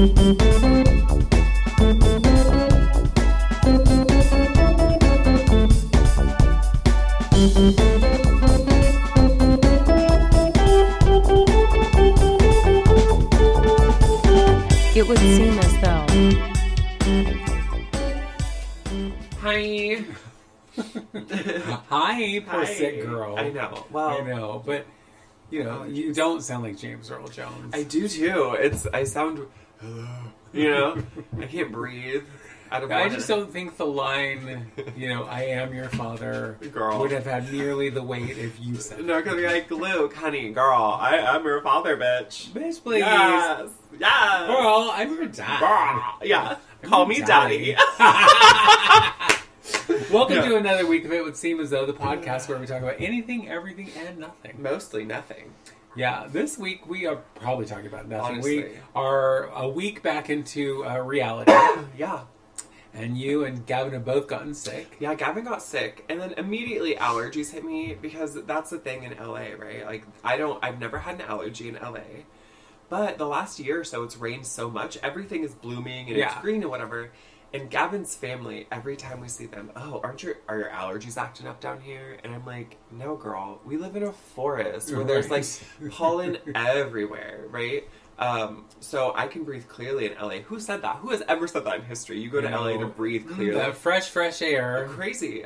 It would seem as though. Hi. Hi, poor sick girl. I know. Well, I know, but you know, you don't sound like James Earl Jones. I do too. I sound, you know, I can't breathe. I just don't think the line, you know, I am your father, girl, would have had nearly the weight if you said it. No, because you're like, Luke, honey, girl, I'm your father, bitch. Bitch, please. Yes. Yes. Girl, I'm your dad. Girl. Yeah. Call me daddy. Welcome to another week of It Would Seem As Though, the podcast where we talk about anything, everything, and nothing. Mostly nothing. Yeah, this week we are probably talking about nothing. Honestly. We are a week back into reality. Yeah. And you and Gavin have both gotten sick. Yeah, Gavin got sick, and then immediately allergies hit me, because that's the thing in LA, right? Like, I've never had an allergy in LA, but the last year or so, it's rained so much, everything is blooming, and it's green and whatever, and Gavin's family, every time we see them, are your allergies acting up down here? And I'm like, no, girl, we live in a forest where there's, like, pollen everywhere, right? So I can breathe clearly in LA. Who said that? Who has ever said that in history? You go to LA to breathe clearly. That fresh air. Crazy.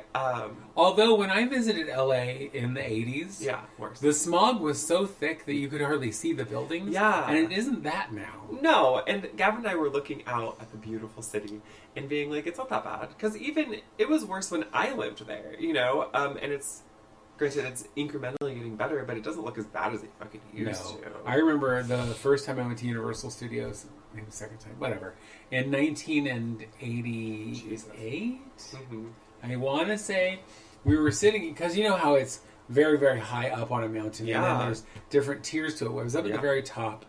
Although when I visited LA in the 80s, worse. The smog was so thick that you could hardly see the buildings. Yeah. And it isn't that now. No, and Gavin and I were looking out at the beautiful city and being like, it's not that bad. Because even, it was worse when I lived there, you know? And it's... Granted, it's incrementally getting better, but it doesn't look as bad as it fucking used to. I remember the first time I went to Universal Studios, maybe the second time, whatever, in 1988? Mm-hmm. I want to say we were sitting, because you know how it's very, very high up on a mountain, and then there's different tiers to it. I was up at the very top,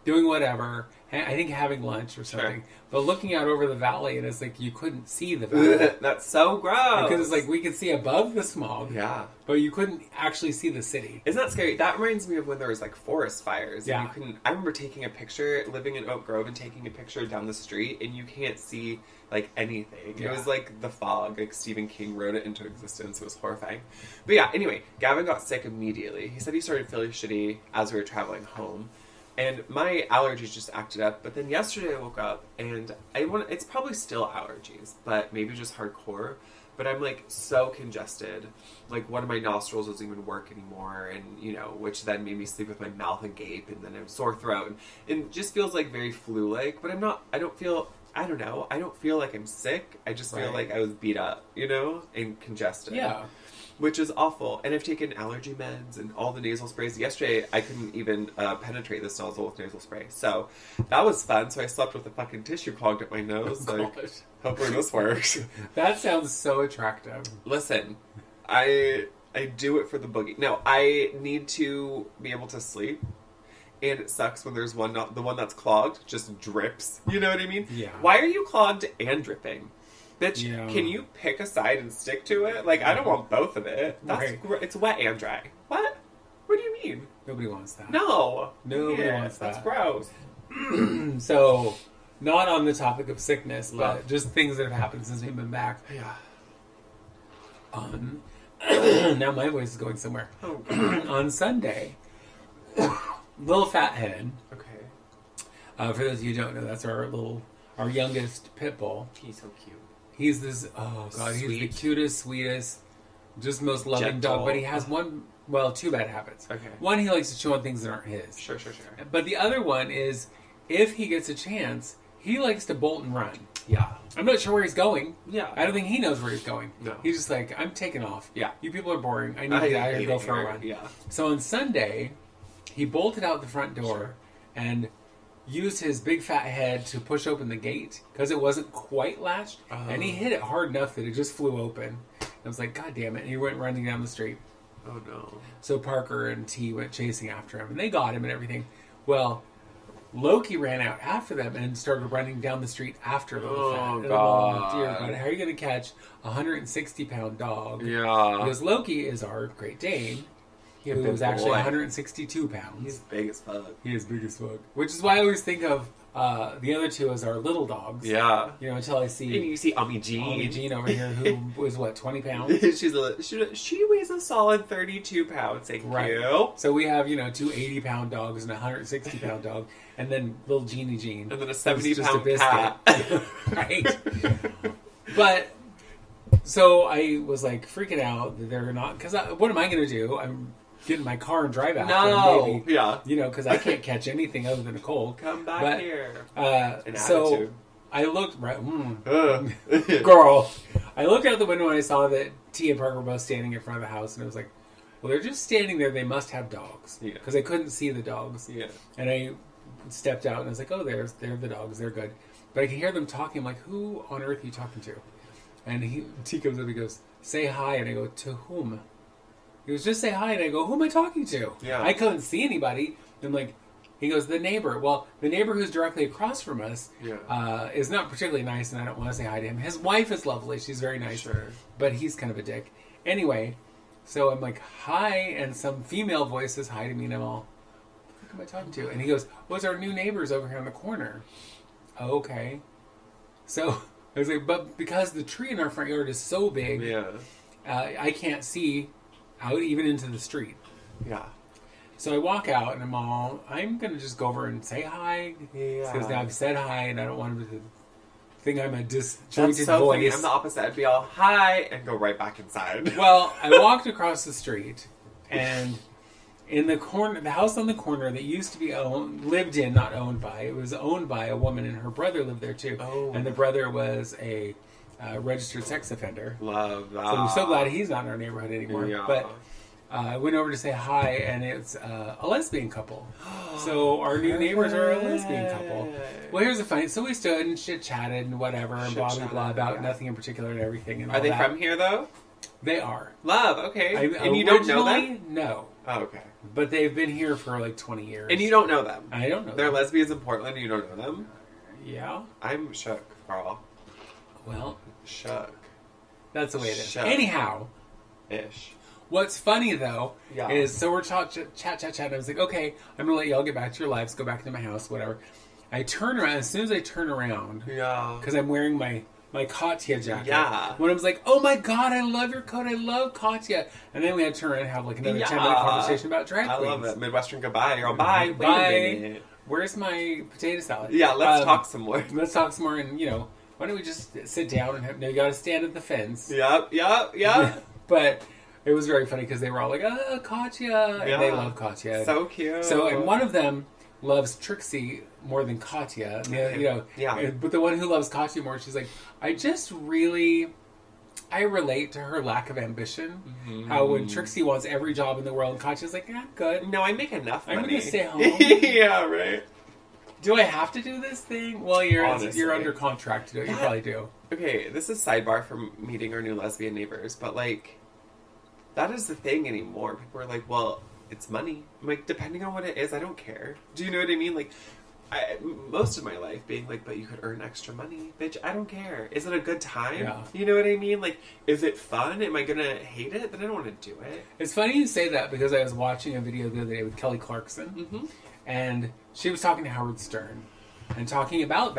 doing whatever, I think having lunch or something, but looking out over the valley, and it's like you couldn't see the valley. That's so gross. Because it's like we could see above the smog, but you couldn't actually see the city. Isn't that scary? That reminds me of when there was like forest fires. Yeah. And you couldn't, I remember taking a picture, living in Oak Grove, and taking a picture down the street, and you can't see like anything. It was like the fog, like Stephen King wrote it into existence. It was horrifying. But yeah, anyway, Gavin got sick immediately. He said he started feeling shitty as we were traveling home. And my allergies just acted up. But then yesterday I woke up and it's probably still allergies, but maybe just hardcore. But I'm like so congested. Like one of my nostrils doesn't even work anymore. And, you know, which then made me sleep with my mouth agape. And then I have sore throat. And it just feels like very flu-like. But I don't feel like I'm sick. I just feel like I was beat up, you know, and congested. Yeah. Which is awful. And I've taken allergy meds and all the nasal sprays. Yesterday, I couldn't even penetrate this nozzle with nasal spray. So that was fun. So I slept with a fucking tissue clogged up my nose. Hopefully this works. That sounds so attractive. Listen, I do it for the boogie. No, I need to be able to sleep. And it sucks when there's the one that's clogged just drips. You know what I mean? Yeah. Why are you clogged and dripping? Bitch, can you pick a side and stick to it? Like, I don't want both of it. That's it's wet and dry. What? What do you mean? Nobody wants that. No. Nobody wants that. That's gross. So, not on the topic of sickness, but just things that have happened since we've been back. Yeah. Now my voice is going somewhere. Oh, God. On Sunday, Little Fathead. Okay. For those of you who don't know, that's our youngest pit bull. He's so cute. He's this, he's the cutest, sweetest, just most loving dog. But he has two bad habits. Okay. One, he likes to chew on things that aren't his. Sure. But the other one is, if he gets a chance, he likes to bolt and run. Yeah. I'm not sure where he's going. Yeah. I don't think he knows where he's going. No. He's just like, I'm taking off. Yeah. You people are boring. I need to get out here and go for a run. Yeah. So on Sunday, he bolted out the front door and used his big fat head to push open the gate because it wasn't quite latched, and he hit it hard enough that it just flew open. I was like, God damn it. And he went running down the street. Oh, no. So Parker and T went chasing after him, and they got him and everything. Well, Loki ran out after them and started running down the street after Little Fat. Oh, God. God. Dear God, how are you going to catch a 160-pound dog? Yeah. Because Loki is our Great Dane, who was actually 162 pounds. He's big as fuck. He is big as fuck. Which is why I always think of The other two is our little dogs. Yeah. You know, until I see... And you see Ami Jean over here, who was, 20 pounds? She weighs a solid 32 pounds, thank you. So we have, two 80-pound dogs and a 160-pound dog, and then little Jean. And then a 70-pound cat. Right. But, so I was, freaking out that they're not... Because what am I going to do? I'm... get in my car and drive out. No. Maybe, yeah. Because I can't catch anything other than a cold. Come back here. So attitude. I looked girl. I looked out the window and I saw that T and Parker were both standing in front of the house, and I was like, well, they're just standing there. They must have dogs. Yeah. Because I couldn't see the dogs. Yeah. And I stepped out and I was like, oh, they're the dogs. They're good. But I could hear them talking. I'm like, who on earth are you talking to? And T comes up. He goes, say hi. And I go, to whom? He goes, just say hi. And I go, who am I talking to? Yeah. I couldn't see anybody. And he goes, the neighbor. Well, the neighbor who's directly across from us is not particularly nice, and I don't want to say hi to him. His wife is lovely. She's very nice. Sure. But he's kind of a dick. Anyway, so I'm like, hi, and some female voice says hi to me, and I'm all, who am I talking to? And he goes, well, it's our new neighbors over here on the corner. Oh, okay. So I was like, but because the tree in our front yard is so big, I can't see out even into the street. Yeah. So I walk out and I'm going to just go over and say hi. Yeah. Because now I've said hi and I don't want him to think I'm a disjointed That's so voice. Funny. I'm the opposite. I'd be all hi and go right back inside. Well, I walked across the street and in the corner, the house on the corner that used to be lived in, not owned by, it was owned by a woman and her brother lived there too. Oh. And the brother was a registered sex offender. Love that. So I'm so glad he's not in our neighborhood anymore. Yeah. But I went over to say hi, and it's a lesbian couple. So our new neighbors are a lesbian couple. Well, here's the funny. So we stood and chit-chatted and whatever, and blah, blah, blah, about nothing in particular and everything. And are they from here, though? They are. Love, okay. And you don't know them? No. Oh, okay. But they've been here for 20 years. And you don't know them? I don't know They're them. lesbians in Portland and you don't know them? Yeah. I'm shook, Carl. Well. Shook. That's the way it is. Shook. Anyhow. Ish. What's funny, though, Yeah. is, so we're chat. I was like, okay, I'm going to let y'all get back to your lives, go back to my house, whatever. I turn around. As soon as I turn around, because I'm wearing my Katya jacket. Yeah. When I was like, oh my God, I love your coat. I love Katya. And then we had to turn around and have another 10-minute conversation about drag queens. I love it. Midwestern goodbye. You're all bye. Bye. Wait a minute. Where's my potato salad? Yeah, let's talk some more. Let's talk some more. And, why don't we just sit down and you got to stand at the fence. Yep. But it was very funny because they were all like, Katya. And they love Katya. So cute. So, and one of them loves Trixie more than Katya. But the one who loves Katya more, she's like, I relate to her lack of ambition. Mm-hmm. How when Trixie wants every job in the world, Katya's like, I'm good. No, I make enough money. I'm going to stay home. Yeah, right. Do I have to do this thing? Well, you're under contract to do it. You probably do. Okay, this is sidebar from meeting our new lesbian neighbors, but that is the thing anymore. People are like, well, it's money. I'm like, depending on what it is, I don't care. Do you know what I mean? Most of my life being like, but you could earn extra money. Bitch, I don't care. Is it a good time? Yeah. You know what I mean? Is it fun? Am I going to hate it? Then I don't want to do it. It's funny you say that because I was watching a video the other day with Kelly Clarkson. Mm-hmm. And she was talking to Howard Stern and talking about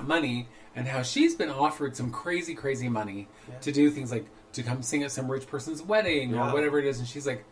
money and how she's been offered some crazy, crazy money to do things like to come sing at some rich person's wedding or whatever it is. And she's like,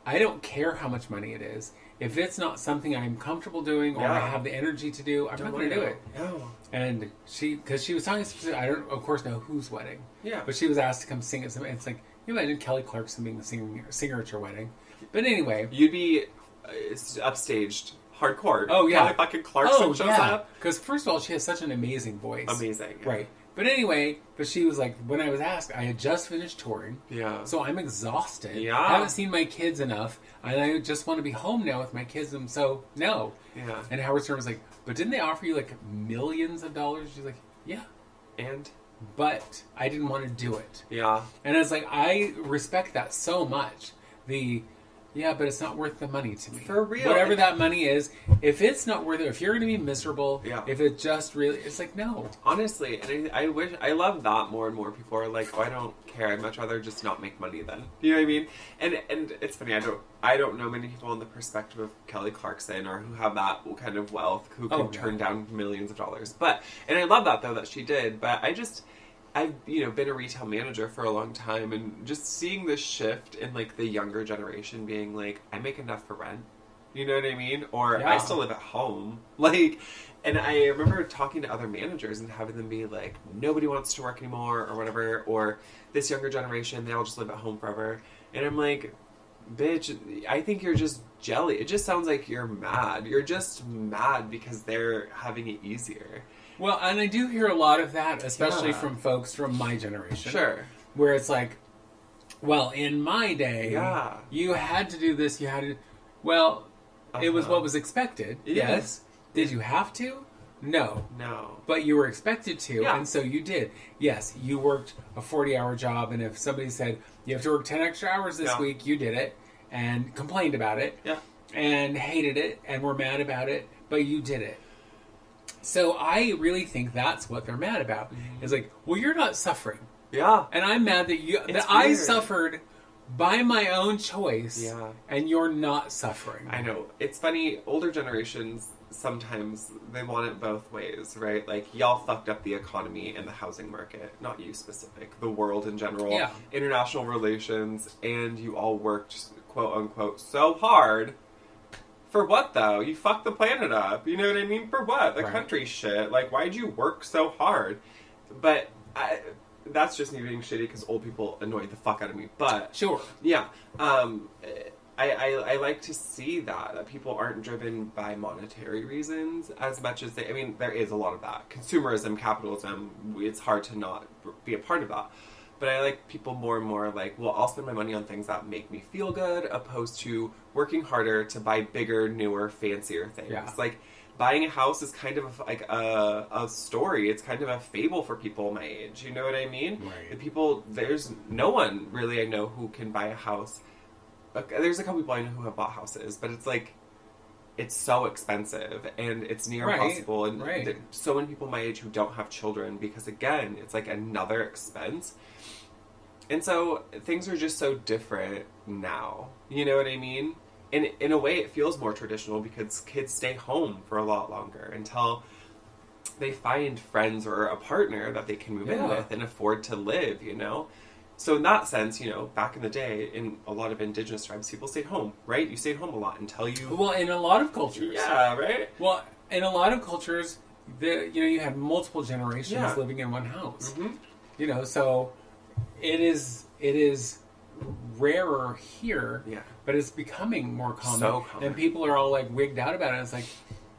I don't care how much money it is. If it's not something I'm comfortable doing or I have the energy to do, I'm not going to do it. No. And because she was talking specifically, I don't, of course, know whose wedding. Yeah. But she was asked to come sing at some. It's like, you imagine Kelly Clarkson being the singer at your wedding. But anyway, you'd be upstaged hardcore. Oh yeah, Kelly fucking Clarkson shows up. Because first of all, she has such an amazing voice. Amazing. Yeah. Right. But anyway, she was like, when I was asked, I had just finished touring. Yeah. So I'm exhausted. Yeah. I haven't seen my kids enough. And I just want to be home now with my kids. And so, no. Yeah. And Howard Stern was like, but didn't they offer you millions of dollars? She's like, yeah. And? But I didn't want to do it. Yeah. And I was like, I respect that so much. Yeah, but it's not worth the money to me. For real. Whatever that money is, if it's not worth it, if you're going to be miserable, if it just really, it's like, no. Honestly, and I love that more and more people are like, oh, I don't care. I'd much rather just not make money then. You know what I mean? And it's funny, I don't know many people in the perspective of Kelly Clarkson or who have that kind of wealth, who can turn down millions of dollars. And I love that though, that she did, but I've been a retail manager for a long time, and just seeing this shift in like the younger generation being like, I make enough for rent, you know what I mean? Or I still live at home. Like, and I remember talking to other managers and having them be like, nobody wants to work anymore or whatever, or this younger generation, they all just live at home forever. And I'm like, bitch, I think you're just jelly. It just sounds like you're mad. You're just mad because they're having it easier. Well, and I do hear a lot of that, especially from folks from my generation. Sure. Where it's like, well, in my day, you had to do this, you had to... Well, it was what was expected. Yes. Did you have to? No. But you were expected to, and so you did. Yes, you worked a 40-hour job, and if somebody said, you have to work 10 extra hours this week, you did it, and complained about it, and hated it, and were mad about it, but you did it. So I really think that's what they're mad about. It's like, well, you're not suffering. Yeah. And I'm mad that I suffered by my own choice, and you're not suffering. I know. It's funny, older generations, sometimes they want it both ways, right? Like, y'all fucked up the economy and the housing market. Not you specific. The world in general. International relations. And you all worked, quote unquote, so hard. For what, though? You fucked the planet up. You know what I mean? For what? The country shit. Like, why'd you work so hard? But that's just me being shitty because old people annoy the fuck out of me. But sure. Yeah. I like to see that people aren't driven by monetary reasons as much as they... I mean, there is a lot of that. Consumerism, capitalism, it's hard to not be a part of that. But I like people more and more like, well, I'll spend my money on things that make me feel good, opposed to working harder to buy bigger, newer, fancier things. Yeah. Like, buying a house is kind of like a story. It's kind of a fable for people my age. You know what I mean? Right. The people, there's no one really I know who can buy a house. There's a couple people I know who have bought houses, but it's like, it's so expensive and it's near impossible. And there's so many people my age who don't have children because, again, it's like another expense. And so things are just so different now. You know what I mean? And in a way, it feels more traditional because kids stay home for a lot longer until they find friends or a partner that they can move in with and afford to live, you know? So in that sense, you know, back in the day, in a lot of indigenous tribes, people stayed home, right? You stayed home a lot until you... Well, in a lot of cultures. Yeah, right? Well, in a lot of cultures, you had multiple generations living in one house. Mm-hmm. You know, so... It is rarer here, but it's becoming more common. So common. And people are all like wigged out about it. It's like,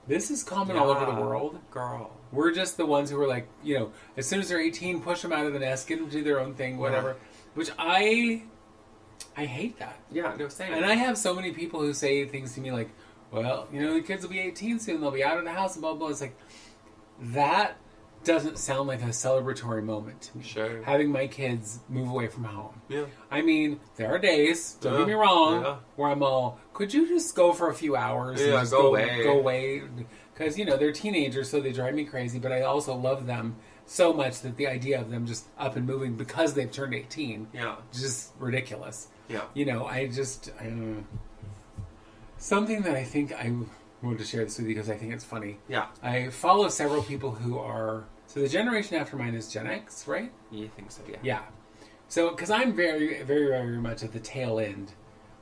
this is common all over the world. Girl. We're just the ones who are like, you know, as soon as they're 18, push them out of the nest, get them to do their own thing, whatever. Which I hate that. Yeah, no, same. And I have so many people who say things to me like, well, you know, the kids will be 18 soon, they'll be out of the house and blah, blah. It's like, that doesn't sound like a celebratory moment to me. Sure. Having my kids move away from home. Yeah. I mean, there are days, don't get me wrong, where I'm all, could you just go for a few hours? Yeah, and just go away. Go away. Because, you know, they're teenagers, so they drive me crazy, but I also love them so much that the idea of them just up and moving because they've turned 18 is just ridiculous. Yeah. You know, I don't know. Something that I think I wanted to share this with you because I think it's funny. Yeah. I follow several people who are... So the generation after mine is Gen X, right? You think so, yeah. Yeah. So, because I'm very, very, very much at the tail end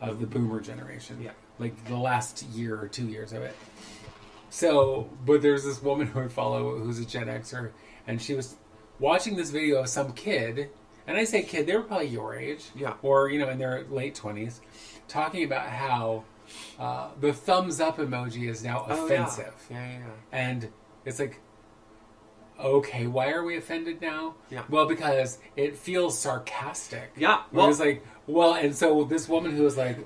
of the boomer generation. Yeah. Like the last year or 2 years of it. So, but there's this woman who I follow who's a Gen Xer, and she was watching this video of some kid, and I say kid, they were probably your age. Yeah. Or, you know, in their late 20s, talking about how the thumbs up emoji is now offensive. Yeah. And it's like, okay, why are we offended now? Yeah. Well, because it feels sarcastic. Yeah. Well, and so this woman who was like,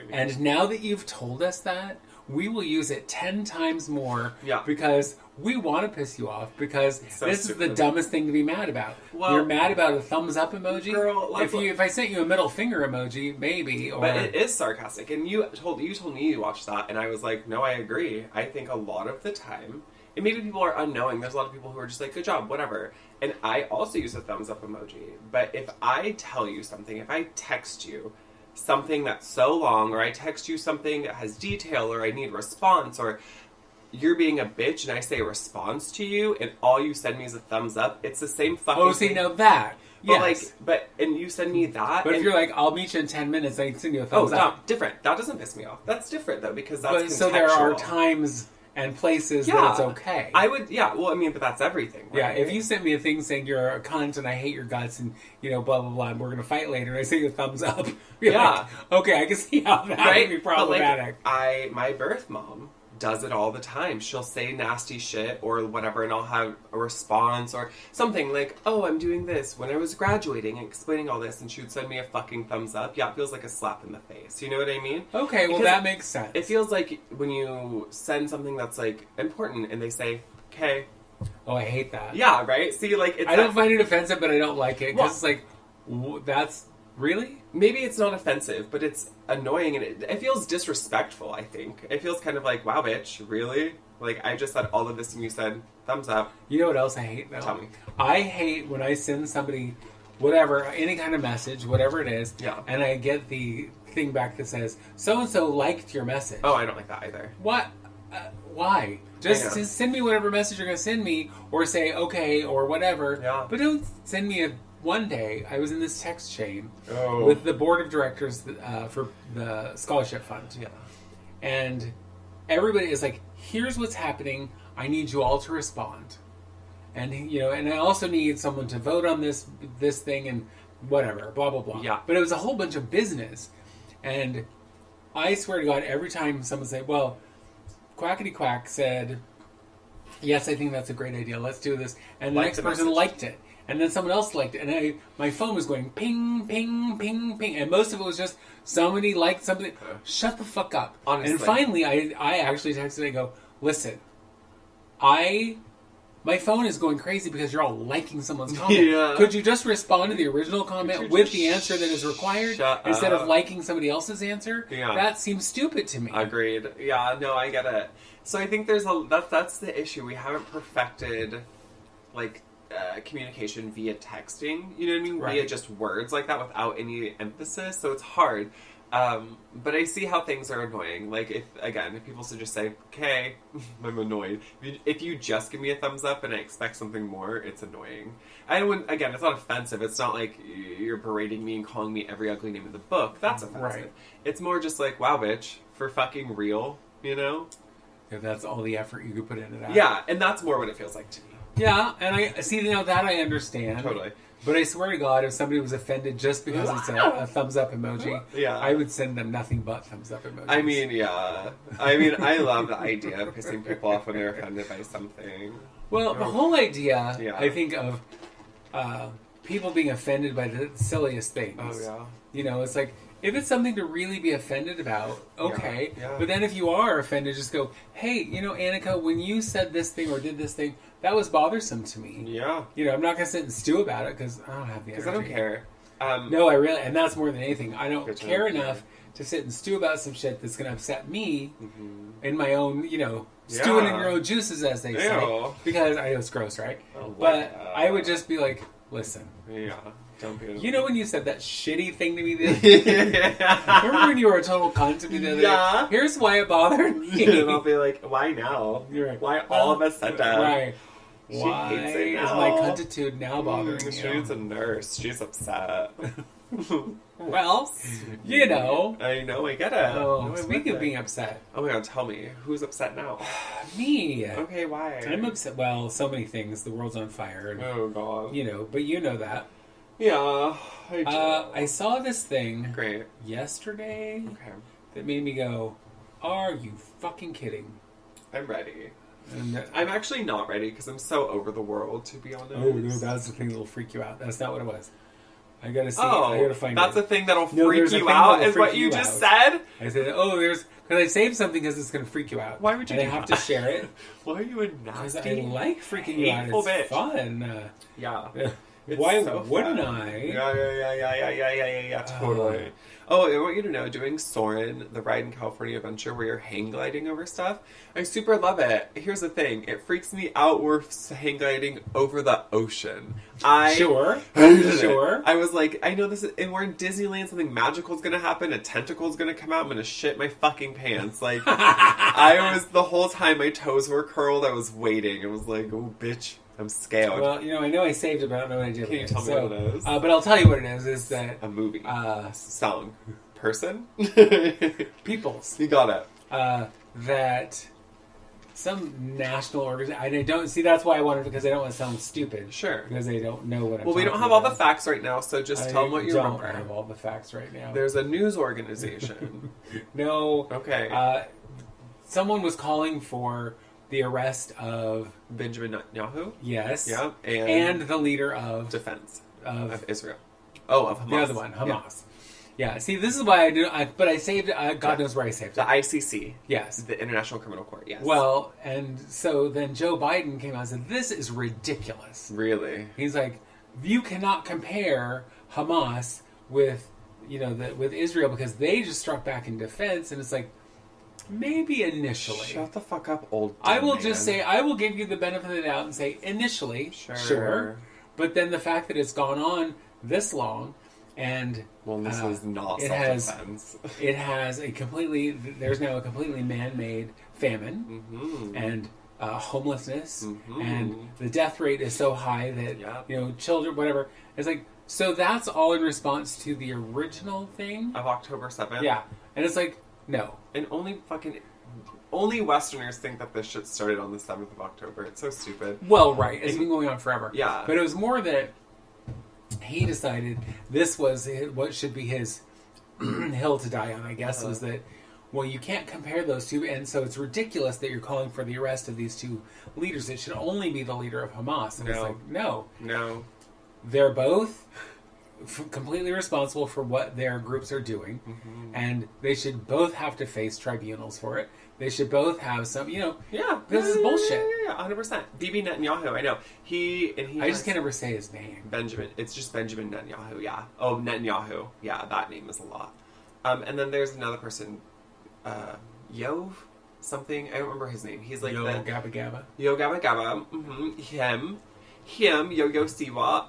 and now that you've told us that, we will use it 10 times more Yeah. because we want to piss you off because So this stupid. is the dumbest thing to be mad about. Well, you're mad about a thumbs up emoji? Girl, if I sent you a middle finger emoji, maybe. Or... But it is sarcastic. And you told me you watched that, and I was like, no, I agree. I think a lot of the time, and maybe people are unknowing, there's a lot of people who are just like, good job, whatever. And I also use a thumbs up emoji. But if I tell you something, if I text you something that's so long, or I text you something that has detail, or I need response, or you're being a bitch and I say a response to you and all you send me is a thumbs up, it's the same fucking Oh, see, thing. now that. But Yes. and you send me that. But and, if you're like, I'll meet you in 10 minutes, I can send you a thumbs up. No, different. That doesn't piss me off. That's different though, because that's contextual. So there are times and places that it's okay. I would, well, I mean, but that's everything, right? Yeah, if you sent me a thing saying you're a cunt and I hate your guts and, blah, blah, blah, and we're going to fight later, and I say a thumbs up, you're like, okay, I can see how that would be problematic. But my birth mom does it all the time. She'll say nasty shit or whatever, and I'll have a response or something like, oh, I'm doing this when I was graduating and explaining all this, and she would send me a fucking thumbs up. Yeah, it feels like a slap in the face. You know what I mean? Okay, well, that makes sense. It feels like when you send something that's, like, important, and they say, okay. Oh, I hate that. Yeah, right? See, like, it's... I don't find it offensive, but I don't like it, because it's like, that's... Really? Maybe it's not offensive, but it's annoying, and it feels disrespectful, I think. It feels kind of like, wow, bitch, really? Like, I just said all of this and you said, thumbs up. You know what else I hate, though? Tell me. I hate when I send somebody, whatever, any kind of message, whatever it is, and I get the thing back that says, so-and-so liked your message. Oh, I don't like that either. What? Why? Just send me whatever message you're going to send me, or say, okay, or whatever. Yeah. But don't send me One day, I was in this text chain with the board of directors for the scholarship fund. Yeah. And everybody is like, here's what's happening. I need you all to respond. And, and I also need someone to vote on this thing and whatever, blah, blah, blah. Yeah. But it was a whole bunch of business. And I swear to God, every time someone say, well, Quackity Quack said, yes, I think that's a great idea. Let's do this. And the next person liked it. And then someone else liked it. And my phone was going ping, ping, ping, ping. And most of it was just somebody liked something. Shut the fuck up. Honestly. And finally, I actually texted, I go, listen, my phone is going crazy because you're all liking someone's comment. Yeah. Could you just respond to the original comment with the answer that is required instead of liking somebody else's answer? Yeah. That seems stupid to me. Agreed. Yeah, no, I get it. So I think that's the issue. We haven't perfected, like, communication via texting, you know what I mean? Right. Via just words like that without any emphasis, so it's hard. But I see how things are annoying. Like, if people should just say, okay, I'm annoyed. If you just give me a thumbs up and I expect something more, it's annoying. And it's not offensive. It's not like you're berating me and calling me every ugly name in the book. That's offensive. Right. It's more just like, wow, bitch, for fucking real, you know? If that's all the effort you could put into that. Yeah, and that's more what it feels like to me. Yeah, and I see now that I understand. Totally. But I swear to God, if somebody was offended just because it's a thumbs up emoji, I would send them nothing but thumbs up emojis. I mean, yeah. I love the idea of pissing people off when they're offended by something. Well, the whole idea, I think, of people being offended by the silliest things. Oh, yeah. It's like, if it's something to really be offended about, okay. Yeah. But then if you are offended, just go, hey, Annika, when you said this thing or did this thing, that was bothersome to me. Yeah. I'm not going to sit and stew about it because I don't have the energy. Because I don't care. No, I really, and that's more than anything. I don't care enough to sit and stew about some shit that's going to upset me in my own, stewing in your own juices, as they say. Because I know it's gross, right? But I would just be like, listen. Yeah. Don't be when you said that shitty thing to me the other day? Remember when you were a total cunt to me the other day? Here's why it bothered me. And I'll be like, why now? You're right. Why all of a sudden? Right. She Why hates it now. is my cuntitude now bothering you? She's a nurse. She's upset. Well, I know, I get it. Oh, speaking of being upset. Oh my God, tell me. Who's upset now? Me. Okay, why? I'm upset. Well, so many things. The world's on fire. And, oh, God. But you know that. Yeah, I do. I saw this thing yesterday that made me go, are you fucking kidding? I'm ready. And, I'm actually not ready because I'm so over the world, to be honest. Oh, no, that's the thing that'll freak you out. That's not what it was. I gotta see. I gotta find that's it. a thing that'll freak you out, is what you just said? I said, because I saved something because it's gonna freak you out. Why would you? And I have to share it. Why are you a nasty? Because I like freaking you out. It's bitch. Fun. Yeah. Why so wouldn't fun. I? Yeah, totally. Oh, I want you to know, doing Soarin', the ride in California adventure where you're hang gliding over stuff, I super love it. Here's the thing, it freaks me out we're hang gliding over the ocean. Sure. I was like, I know this is, and we're in Disneyland, something magical is going to happen, a tentacle is going to come out, I'm going to shit my fucking pants. Like, I was, the whole time my toes were curled, I was waiting. I was like, oh, bitch. I'm scared. Well, I know I saved it, but I don't know what I did. Can you tell me what it is? But I'll tell you what it is that... A movie. Song. Person? Peoples. You got it. That some national organization... I don't... See, that's why I wanted, because I don't want to sound stupid. Sure. Because they don't know what I'm Well, we don't have all the facts right now, so just tell them what you remember. I don't have all the facts right now. There's a news organization. No. Okay. Someone was calling for the arrest of Benjamin Netanyahu. Yes. Yeah. And the leader of defense of Israel. Oh, of Hamas. The other one, Hamas. Yeah. See, this is why I do. But I saved it. God knows where I saved it. The ICC. Yes. The International Criminal Court. Yes. Well, and so then Joe Biden came out and said, "This is ridiculous." Really? He's like, "You cannot compare Hamas with with Israel because they just struck back in defense," and it's like. Maybe initially. Shut the fuck up, old I will just say, I will give you the benefit of the doubt and say, initially, sure. But then the fact that it's gone on this long, and... Well, this is not self-defense. It has a completely... There's now a completely man-made famine, and homelessness, and the death rate is so high that, children, whatever. It's like, so that's all in response to the original thing. Of October 7th? Yeah. And it's like, no. And only Westerners think that this shit started on the 7th of October. It's so stupid. Well, right. It's been going on forever. Yeah. But it was more that he decided this was what should be his hill to die on, I guess, was that, well, you can't compare those two, and so it's ridiculous that you're calling for the arrest of these two leaders. It should only be the leader of Hamas. And it's like, no. They're both... completely responsible for what their groups are doing, and they should both have to face tribunals for it. They should both have some, this is bullshit. Yeah, 100%. Bibi Netanyahu, I know. I just can't ever say his name. Benjamin. It's just Benjamin Netanyahu, yeah. Oh, Netanyahu. Yeah, that name is a lot. And then there's another person, Yov something. I don't remember his name. He's like Yo Gabba Gabba. Yo Gabba Gabba. Him, Yo-Yo Siwa.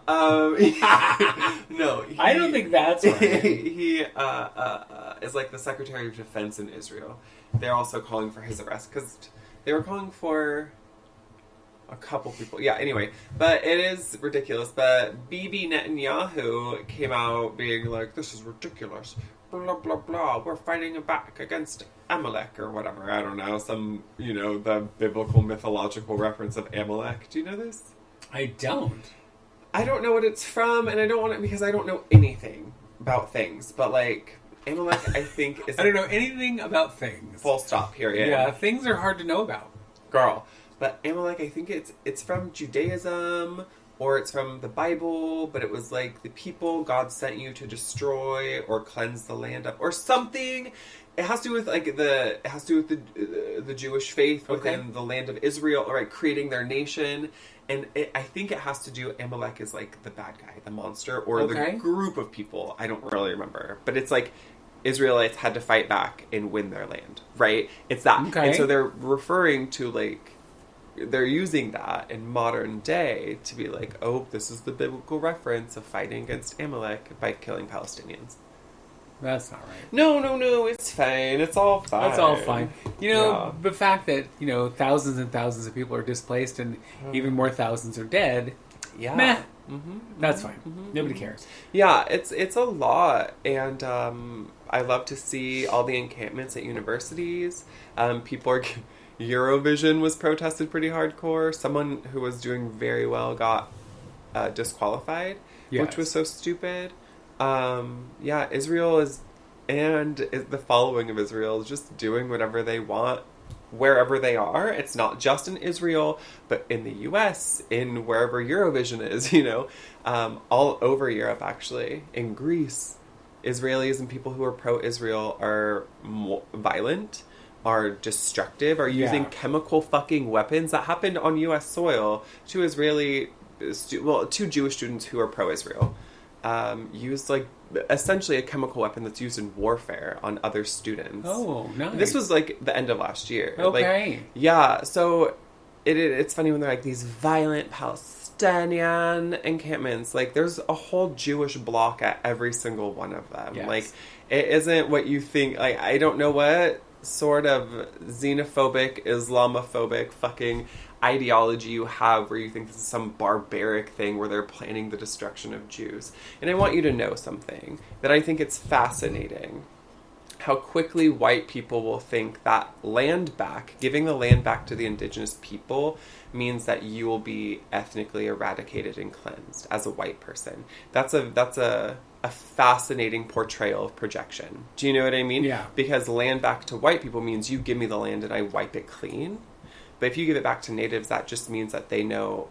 No. I don't think that's right. He is like the Secretary of Defense in Israel. They're also calling for his arrest because they were calling for a couple people. Yeah, anyway. But it is ridiculous. But Bibi Netanyahu came out being like, this is ridiculous. Blah, blah, blah. We're fighting back against Amalek or whatever. I don't know. Some, the biblical mythological reference of Amalek. Do you know this? I don't. I don't know what it's from, and I don't want it because I don't know anything about things. But, Amalek, I think, is... I don't know anything about things. Full stop, period. Yeah, things are hard to know about. Girl. But Amalek, I think it's from Judaism, or it's from the Bible, but it was the people God sent you to destroy or cleanse the land up, or something... It has to do with the Jewish faith within the land of Israel, right? Creating their nation, and I think it has to do. Amalek is the bad guy, the monster, or the group of people. I don't really remember, but it's Israelites had to fight back and win their land, right? It's that, and so they're referring to they're using that in modern day to be oh, this is the biblical reference of fighting against Amalek by killing Palestinians. That's not right. No, it's fine. It's all fine. That's all fine. The fact that, thousands and thousands of people are displaced and even more thousands are dead, meh. That's fine. Nobody cares. Yeah, it's a lot. And I love to see all the encampments at universities. Eurovision was protested pretty hardcore. Someone who was doing very well got disqualified, which was so stupid. Israel is, and the following of Israel is just doing whatever they want wherever they are. It's not just in Israel, but in the US, in wherever Eurovision is, all over Europe, actually, in Greece. Israelis and people who are pro-Israel are violent, are destructive, are using chemical fucking weapons. That happened on U.S. soil. Two Jewish students who are pro-Israel used, like, essentially a chemical weapon that's used in warfare on other students. Oh, nice. This was, like, the end of last year. Okay. Like, yeah, so it's funny when they're, like, these violent Palestinian encampments. Like, there's a whole Jewish bloc at every single one of them. Yes. Like, it isn't what you think. Like, I don't know what sort of xenophobic, Islamophobic fucking ideology you have where you think this is some barbaric thing where they're planning the destruction of Jews. And I want you to know something, that I think it's fascinating how quickly white people will think that land back, giving the land back to the indigenous people, means that you will be ethnically eradicated and cleansed as a white person. That's a fascinating portrayal of projection. Do you know what I mean? Yeah. Because land back to white people means you give me the land and I wipe it clean. But if you give it back to natives, that just means that they know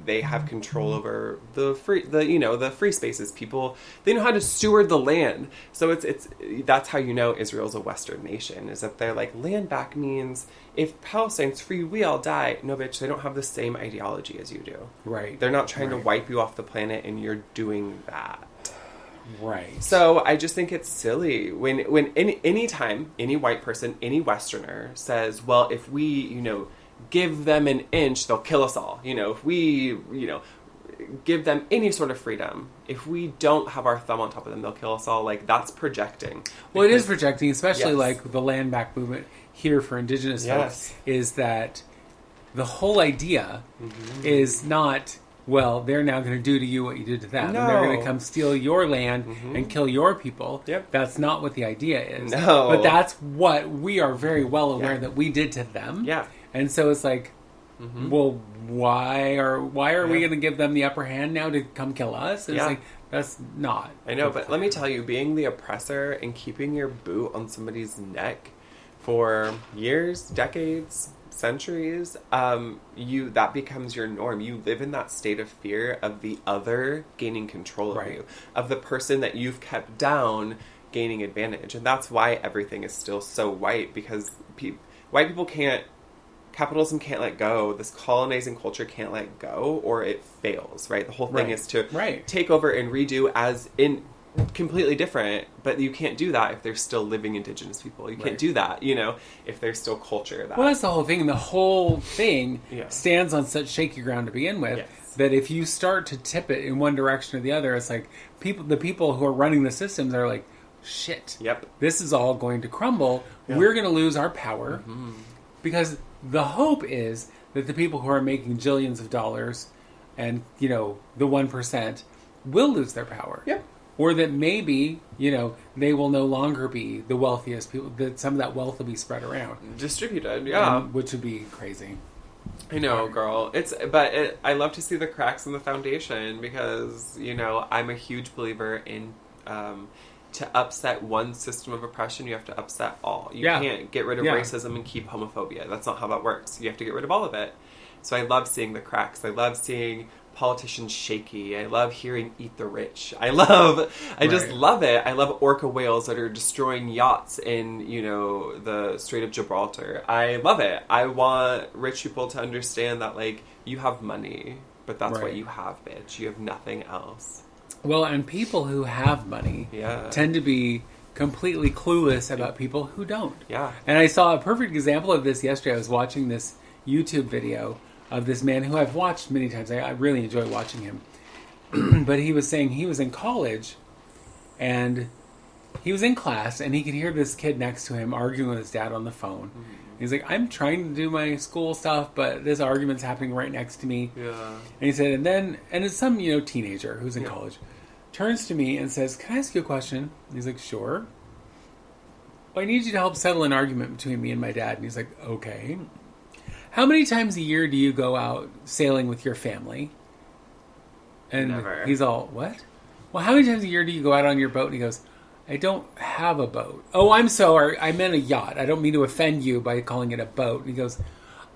they have control over the free spaces. People, they know how to steward the land. So that's how you know Israel's a Western nation, is that they're like, land back means if Palestine's free, we all die. No, bitch, they don't have the same ideology as you do. Right. They're not trying to wipe you off the planet, and you're doing that. Right. So I just think it's silly when any time any white person, any Westerner says, well, if we, give them an inch, they'll kill us all. If we, give them any sort of freedom, if we don't have our thumb on top of them, they'll kill us all. Like, that's projecting. Well, it is projecting, especially like the land back movement here for indigenous folks, is that the whole idea is not, well, they're now going to do to you what you did to them. No. And they're going to come steal your land and kill your people. Yep. That's not what the idea is. No. But that's what we are very well aware that we did to them. Yeah. And so it's like, well, why are we going to give them the upper hand now to come kill us? And it's like, that's not. I know, but let me tell you, being the oppressor and keeping your boot on somebody's neck for years, decades, centuries, that becomes your norm. You live in that state of fear of the other gaining control of you, of the person that you've kept down gaining advantage. And that's why everything is still so white, because white people can't, capitalism can't let go, this colonizing culture can't let go, or it fails, right? The whole thing is to take over and redo as in completely different, but you can't do that if there's still living indigenous people. You can't do that, if there's still culture. Well, that's the whole thing. The whole thing stands on such shaky ground to begin with that if you start to tip it in one direction or the other, it's like the people who are running the systems are like, shit, this is all going to crumble. We're going to lose our power because the hope is that the people who are making jillions of dollars and, the 1% will lose their power. Or that maybe, they will no longer be the wealthiest people, that some of that wealth will be spread around. Distributed, which would be crazy. I know, girl. I love to see the cracks in the foundation because, I'm a huge believer in, to upset one system of oppression, you have to upset all. You can't get rid of racism and keep homophobia. That's not how that works. You have to get rid of all of it. So I love seeing the cracks. I love seeing politicians shaky. I love hearing eat the rich. I just love it. I love orca whales that are destroying yachts in, the Strait of Gibraltar. I love it. I want rich people to understand that, like, you have money, but that's what you have, bitch. You have nothing else. Well, and people who have money tend to be completely clueless about people who don't. Yeah. And I saw a perfect example of this yesterday. I was watching this YouTube video of this man who I've watched many times. I really enjoy watching him. But he was saying he was in college and he was in class and he could hear this kid next to him arguing with his dad on the phone. He's like, I'm trying to do my school stuff, but this argument's happening right next to me. Yeah. And he said, and it's some, teenager who's in college, turns to me and says, can I ask you a question? And he's like, sure. Well, I need you to help settle an argument between me and my dad. And he's like, okay. How many times a year do you go out sailing with your family? And Never. He's all, what? Well, how many times a year do you go out on your boat? And he goes, I don't have a boat. Oh, I'm sorry. I meant a yacht. I don't mean to offend you by calling it a boat. And he goes,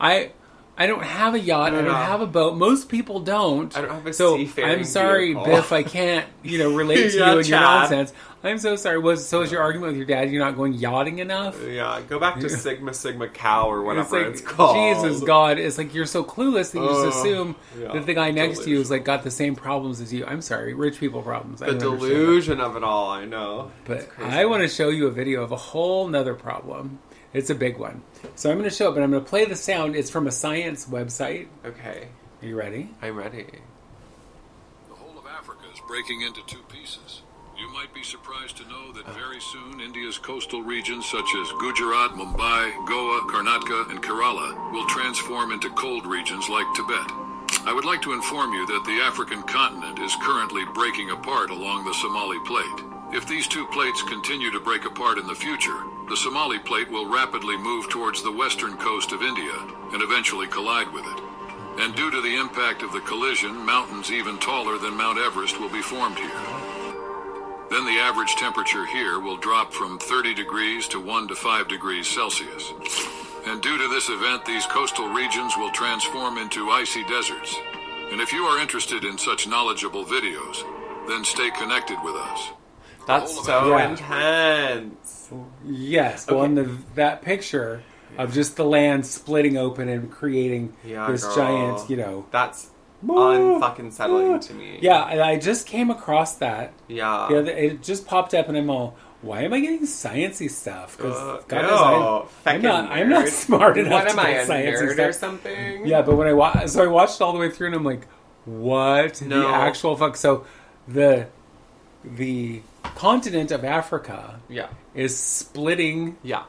I don't have a yacht. I don't have a boat. Most people don't. I don't have a so seafaring I'm sorry, vehicle. Biff. I can't, relate to Yeah, you and your Chad. nonsense. I'm so sorry. So is your argument with your dad? You're not going yachting enough? Yeah, go back to Sigma Cow or whatever It's it's called. Jesus, God. It's like you're so clueless that you just assume yeah, that the guy next to you has delusion. like got the same problems as you. I'm sorry, rich people problems. I The don't understand delusion of it all, I know. that. It's But crazy. I want to show you a video of a whole nother problem. It's a big one. So I'm going to show it, but I'm going to play the sound. It's from a science website. Okay, Are you ready? I'm ready. The whole of Africa is breaking into two pieces. You might be surprised to know that very soon India's coastal regions such as Gujarat, Mumbai, Goa, Karnataka, and Kerala will transform into cold regions like Tibet. I would like to inform you that the African continent is currently breaking apart along the Somali plate. If these two plates continue to break apart in the future, the Somali plate will rapidly move towards the western coast of India and eventually collide with it. And due to the impact of the collision, mountains even taller than Mount Everest will be formed here. Then the average temperature here will drop from 30 degrees to 1 to 5 degrees Celsius. And due to this event, these coastal regions will transform into icy deserts. And if you are interested in such knowledgeable videos, then stay connected with us. That's so Yeah. intense. Yes. Well, Okay. in that picture of just the land splitting open and creating Yeah, this girl. giant, That's unfucking settling to me. Yeah, and I just came across that. Yeah. It just popped up, and I'm all, why am I getting sciencey stuff? Because ew, I'm not nerd. smart enough What to am I, get a sciencey nerd stuff. or something? Yeah, but when I watched all the way through, and I'm like, what the No. actual fuck? So the continent of Africa Yeah. is splitting. Yeah.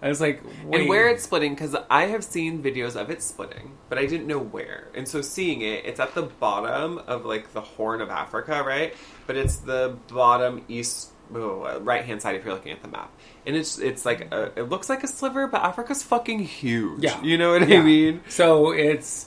I was like, wait. And where it's splitting, because I have seen videos of it splitting, but I didn't know where. And so seeing it, it's at the bottom of like the Horn of Africa, right? But it's the bottom east, right hand side if you're looking at the map. And it's like it looks like a sliver, but Africa's fucking huge. Yeah. You know what I Yeah. mean? So it's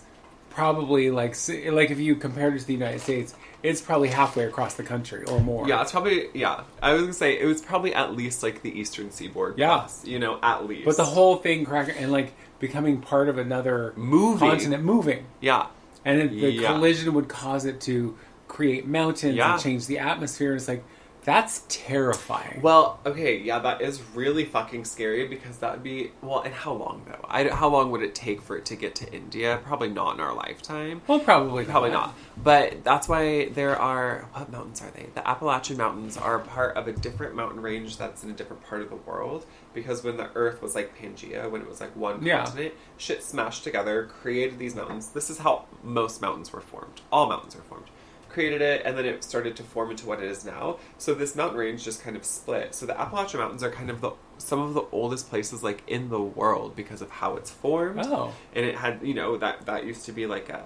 probably like if you compared it to the United States, it's probably halfway across the country or more. Yeah, it's probably, yeah. I was going to say, it was probably at least like the eastern seaboard. Yeah. Plus, at least. But the whole thing and like becoming part of another Moving. continent moving. Yeah. And the Yeah. collision would cause it to create mountains Yeah. and change the atmosphere. It's like, that's terrifying. Well, okay, yeah, that is really fucking scary because that would be, well, and how long though? How long would it take for it to get to India? Probably not in our lifetime. Well, probably Not. But that's why there are, what mountains are they? The Appalachian Mountains are part of a different mountain range that's in a different part of the world. Because when the Earth was like Pangea, when it was like one Yeah. continent, shit smashed together, created these mountains. This is how most mountains were formed. All mountains were formed. Created it, and then it started to form into what it is now. So this mountain range just kind of split. So the Appalachian Mountains are kind of some of the oldest places like in the world because of how it's formed. Oh. And it had, that used to be like a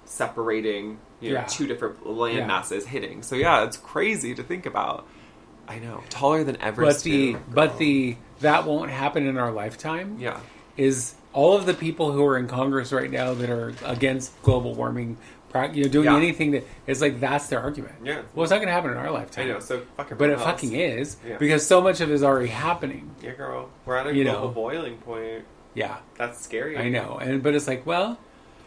separating, Yeah. two different land Yeah. masses hitting. So yeah, it's crazy to think about. I know, taller than Everest. That won't happen in our lifetime. yeah, Is all of the people who are in Congress right now that are against global warming, doing Yeah. anything that is like that's their argument. Yeah. Well, it's not going to happen in our I lifetime. know. So fucking. But it fucking is Yeah. because so much of it is already happening. Yeah, girl, we're at a You global know. boiling point. Yeah, That's scary. I know. But it's like, well,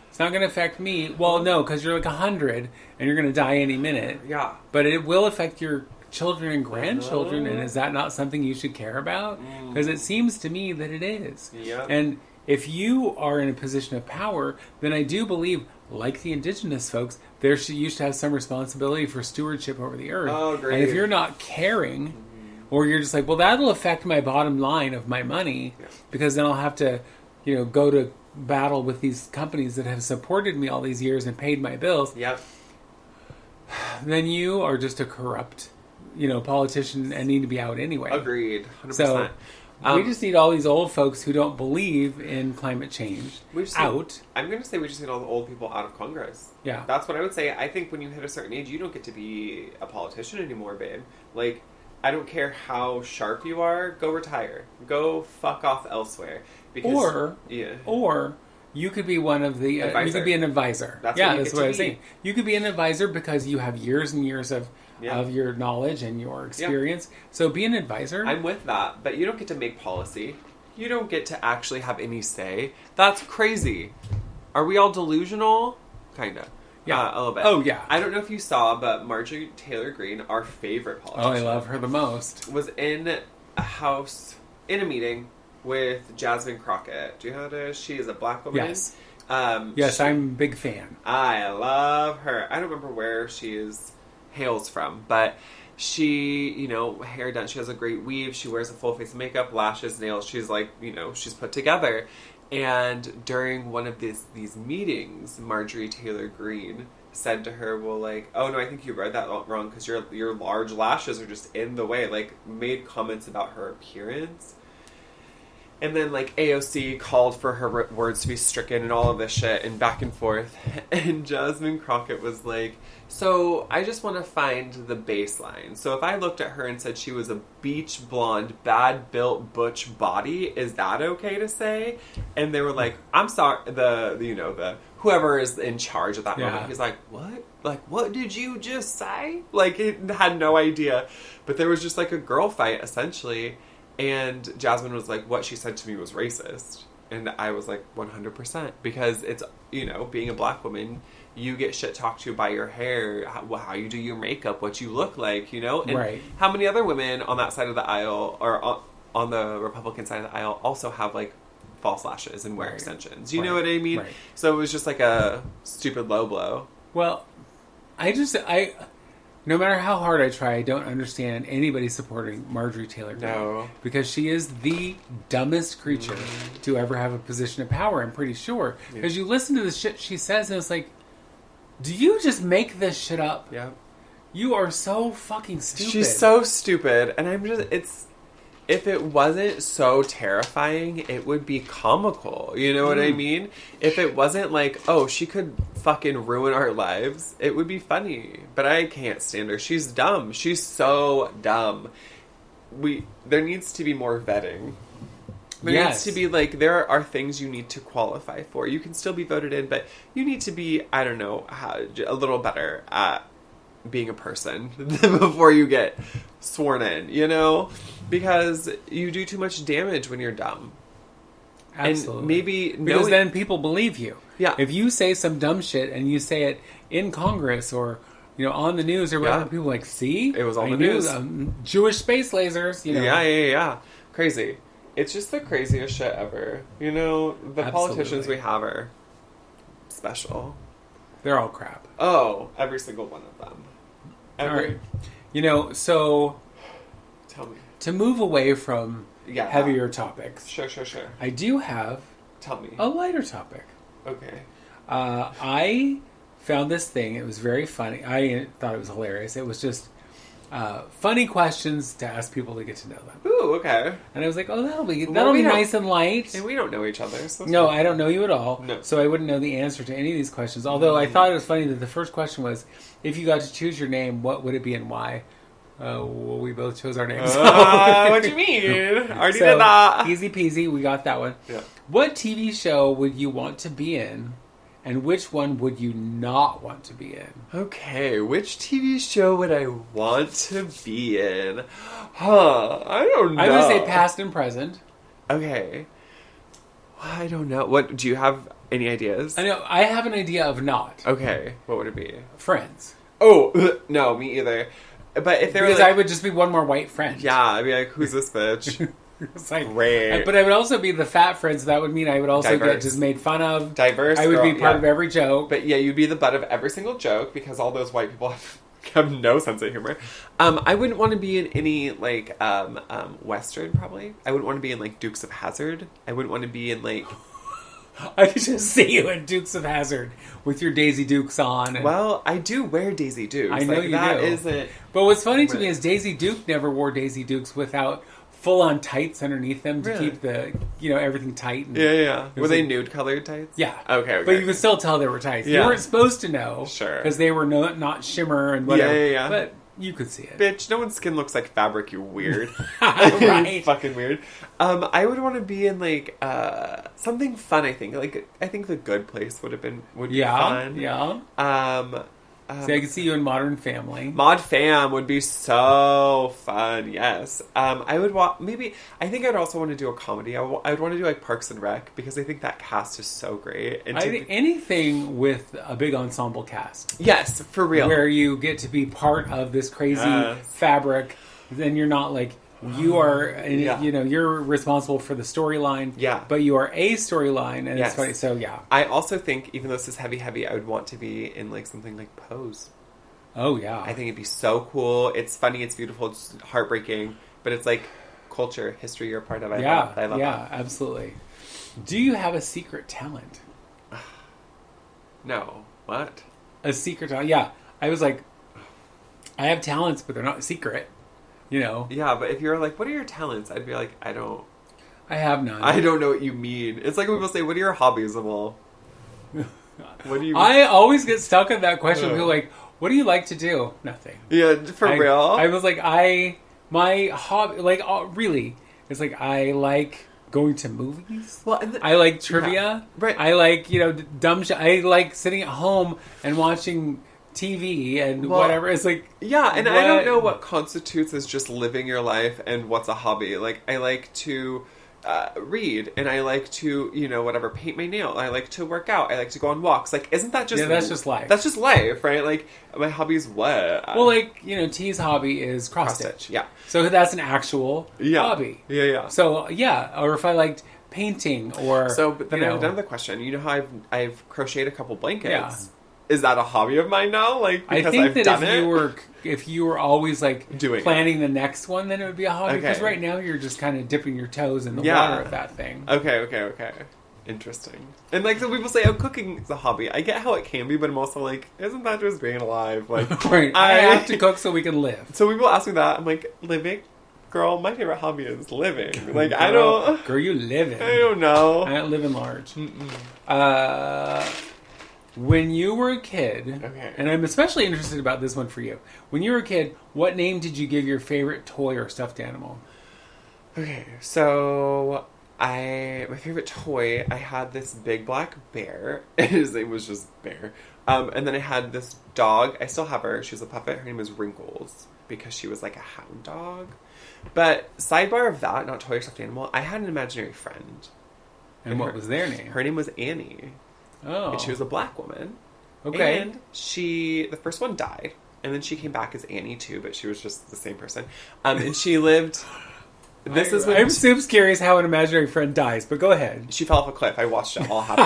it's not going to affect me. Well, no, because you're like 100 and you're going to die any minute. Yeah. But it will affect your children and grandchildren, and is that not something you should care about? Because it seems to me that it is. Yep. And if you are in a position of power, then I do believe, like the indigenous folks, you should have some responsibility for stewardship over the earth. Oh, great. And if you're not caring, or you're just like, well, that'll affect my bottom line of my money, because then I'll have to, go to battle with these companies that have supported me all these years and paid my bills, Yep. then you are just a corrupt, politician and need to be out anyway. Agreed. 100%. So we just need all these old folks who don't believe in climate change out. I'm going to say we just need all the old people out of Congress. Yeah. That's what I would say. I think when you hit a certain age, you don't get to be a politician anymore, babe. Like, I don't care how sharp you are, go retire. Go fuck off elsewhere. Because, Or you could be one of the... you Advisor. could be an advisor. That's yeah, what you that's get what to I was be. saying. You could be an advisor because you have years and years of of your knowledge and your experience. So be an advisor. I'm with that, but you don't get to make policy. You don't get to actually have any say. That's crazy. Are we all delusional? Kind of. Yeah, a little bit. Oh, yeah. I don't know if you saw, but Marjorie Taylor Greene, our favorite politician. Oh, I love her the most. Was in a meeting with Jasmine Crockett. Do you know who that is? She is a black woman. Yes. Yes, I'm a big fan. I love her. I don't remember where she hails from, but she, hair done. She has a great weave. She wears a full face of makeup, lashes, nails. She's like, she's put together. And during one of these meetings, Marjorie Taylor Greene said to her, well, like, oh, no, I think you read that wrong because your large lashes are just in the way. Like, made comments about her appearance. And then, like, AOC called for her words to be stricken and all of this shit and back and forth. And Jasmine Crockett was like, so I just want to find the baseline. So if I looked at her and said she was a beach blonde, bad-built butch body, is that okay to say? And they were like, I'm sorry, the whoever is in charge at that moment. He's like, what? Like, what did you just say? Like, he had no idea. But there was just, like, a girl fight, essentially. And Jasmine was like, what she said to me was racist. And I was like, 100%. Because it's, being a black woman, you get shit talked to by your hair, how you do your makeup, what you look like, And how many other women on that side of the aisle, or on the Republican side of the aisle, also have, like, false lashes and wear extensions. You know what I mean? Right. So it was just like a stupid low blow. Well, no matter how hard I try, I don't understand anybody supporting Marjorie Taylor Greene. No. Because she is the dumbest creature to ever have a position of power, I'm pretty sure. Because you listen to the shit she says, and it's like, do you just make this shit up? Yeah. You are so fucking stupid. She's so stupid. And if it wasn't so terrifying, it would be comical. You know what I mean? If it wasn't like, oh, she could fucking ruin our lives, it would be funny. But I can't stand her. She's dumb. She's so dumb. There needs to be more vetting. There needs to be, like, there are things you need to qualify for. You can still be voted in, but you need to be, I don't know, a little better at being a person before you get sworn in, because you do too much damage when you're dumb. Absolutely. And maybe because then people believe you. Yeah. If you say some dumb shit and you say it in Congress or on the news or whatever, people are like, see, it was on the news. Jewish space lasers. Yeah. Crazy. It's just the craziest shit ever. The Absolutely. Politicians we have are special. They're all crap. Oh, every single one of them. All right. So tell me. To move away from heavier topics. Sure. I do have tell me a lighter topic. Okay. I found this thing. It was very funny. I thought it was hilarious. It was just funny questions to ask people to get to know them. Ooh, okay. And I was like, oh, that'll be nice and light. And we don't know each other. So no, I don't know you at all. No. So I wouldn't know the answer to any of these questions. Although I thought it was funny that the first question was, if you got to choose your name, what would it be and why? Well, we both chose our names. What do you mean? Already did that. Easy peasy. We got that one. Yeah. What TV show would you want to be in? And which one would you not want to be in? Okay, which TV show would I want to be in? I don't know. I'm going to say past and present. Okay. I don't know. What, do you have any ideas? I know. I have an idea of not. Okay. What would it be? Friends. Oh, no, me either. But if there because I would just be one more white friend. Yeah, I'd be like, who's this bitch? It's like, great. But I would also be the fat friend, so that would mean I would also get just made fun of. Diverse. I would be part of every joke. But yeah, you'd be the butt of every single joke because all those white people have no sense of humor. I wouldn't want to be in any like Western probably. I wouldn't want to be in like Dukes of Hazzard. I wouldn't want to be in like. I could just see you in Dukes of Hazzard with your Daisy Dukes on. Well, I do wear Daisy Dukes. I know you that do. Isn't. But what's funny to me is Daisy Duke never wore Daisy Dukes without full-on tights underneath them to keep the everything tight. And yeah. Were they nude colored tights? Yeah. Okay. But you could still tell they were tights. Yeah. You weren't supposed to know. Sure. Because they were not shimmer and whatever. Yeah. But you could see it. Bitch, no one's skin looks like fabric, you weird. Right. Fucking weird. I would want to be in like something fun, I think. Like I think The Good Place would be fun. Yeah. See, I can see you in Modern Family. Mod Fam would be so fun. Yes. I would I think I'd also want to do a comedy. I would want to do like Parks and Rec because I think that cast is so great. And I think anything with a big ensemble cast. Yes, for real. Where you get to be part of this crazy fabric. Then you're not like, you are, you know, you're responsible for the storyline. Yeah. But you are a storyline, and it's funny. So, yeah. I also think, even though this is heavy, I would want to be in, like, something like Pose. Oh, yeah. I think it'd be so cool. It's funny, it's beautiful, it's heartbreaking, but it's, like, culture, history you're a part of. I love that. Yeah, absolutely. Do you have a secret talent? No. What? A secret talent? Yeah. I was like, I have talents, but they're not secret. You know? Yeah, but if you're like, what are your talents? I'd be like, I have none. I don't know what you mean. It's like when people say, what are your hobbies? I'm all, what do you mean? I always get stuck in that question. People are like, what do you like to do? Nothing. Yeah, for real? I was like, my hobby, like, really, it's like, I like going to movies. Well, I like trivia. Yeah, right. I like, you know, dumb shit. I like sitting at home and watching TV and whatever. It's like, yeah, and I don't know what constitutes as just living your life and what's a hobby. Like, I like to read, and I like to, you know, whatever, paint my nail. I like to work out. I like to go on walks. Like, isn't that just... Yeah, that's just life. That's just life, right? Like, my hobby's what? Well, like, you know, T's hobby is cross-stitch. Yeah. So that's an actual hobby. Yeah. So, yeah, or if I liked painting or... So, but then I have another question. You know how I've crocheted a couple blankets? Yeah. Is that a hobby of mine now? Like, because I think I've that done if you were always like doing planning the next one, then it would be a hobby. Because right now you're just kind of dipping your toes in the water of that thing. Okay. Interesting. And like, so people say, oh, cooking is a hobby. I get how it can be, but I'm also like, isn't that just being alive? Like, right. I have to cook so we can live. So people ask me that. I'm like, living? Girl, my favorite hobby is living. Like, I don't... Girl, you living. I don't know. I don't live in large. When you were a kid, and I'm especially interested about this one for you. When you were a kid, what name did you give your favorite toy or stuffed animal? Okay, so my favorite toy, I had this big black bear. His name was just Bear. And then I had this dog. I still have her. She was a puppet. Her name was Wrinkles because she was like a hound dog. But sidebar of that, not toy or stuffed animal, I had an imaginary friend. And what was their name? Her name was Annie. Oh. And she was a black woman. Okay. And the first one died. And then she came back as Annie too, but she was just the same person. And she lived... I'm super curious how an imaginary friend dies, but go ahead. She fell off a cliff. I watched it all happen.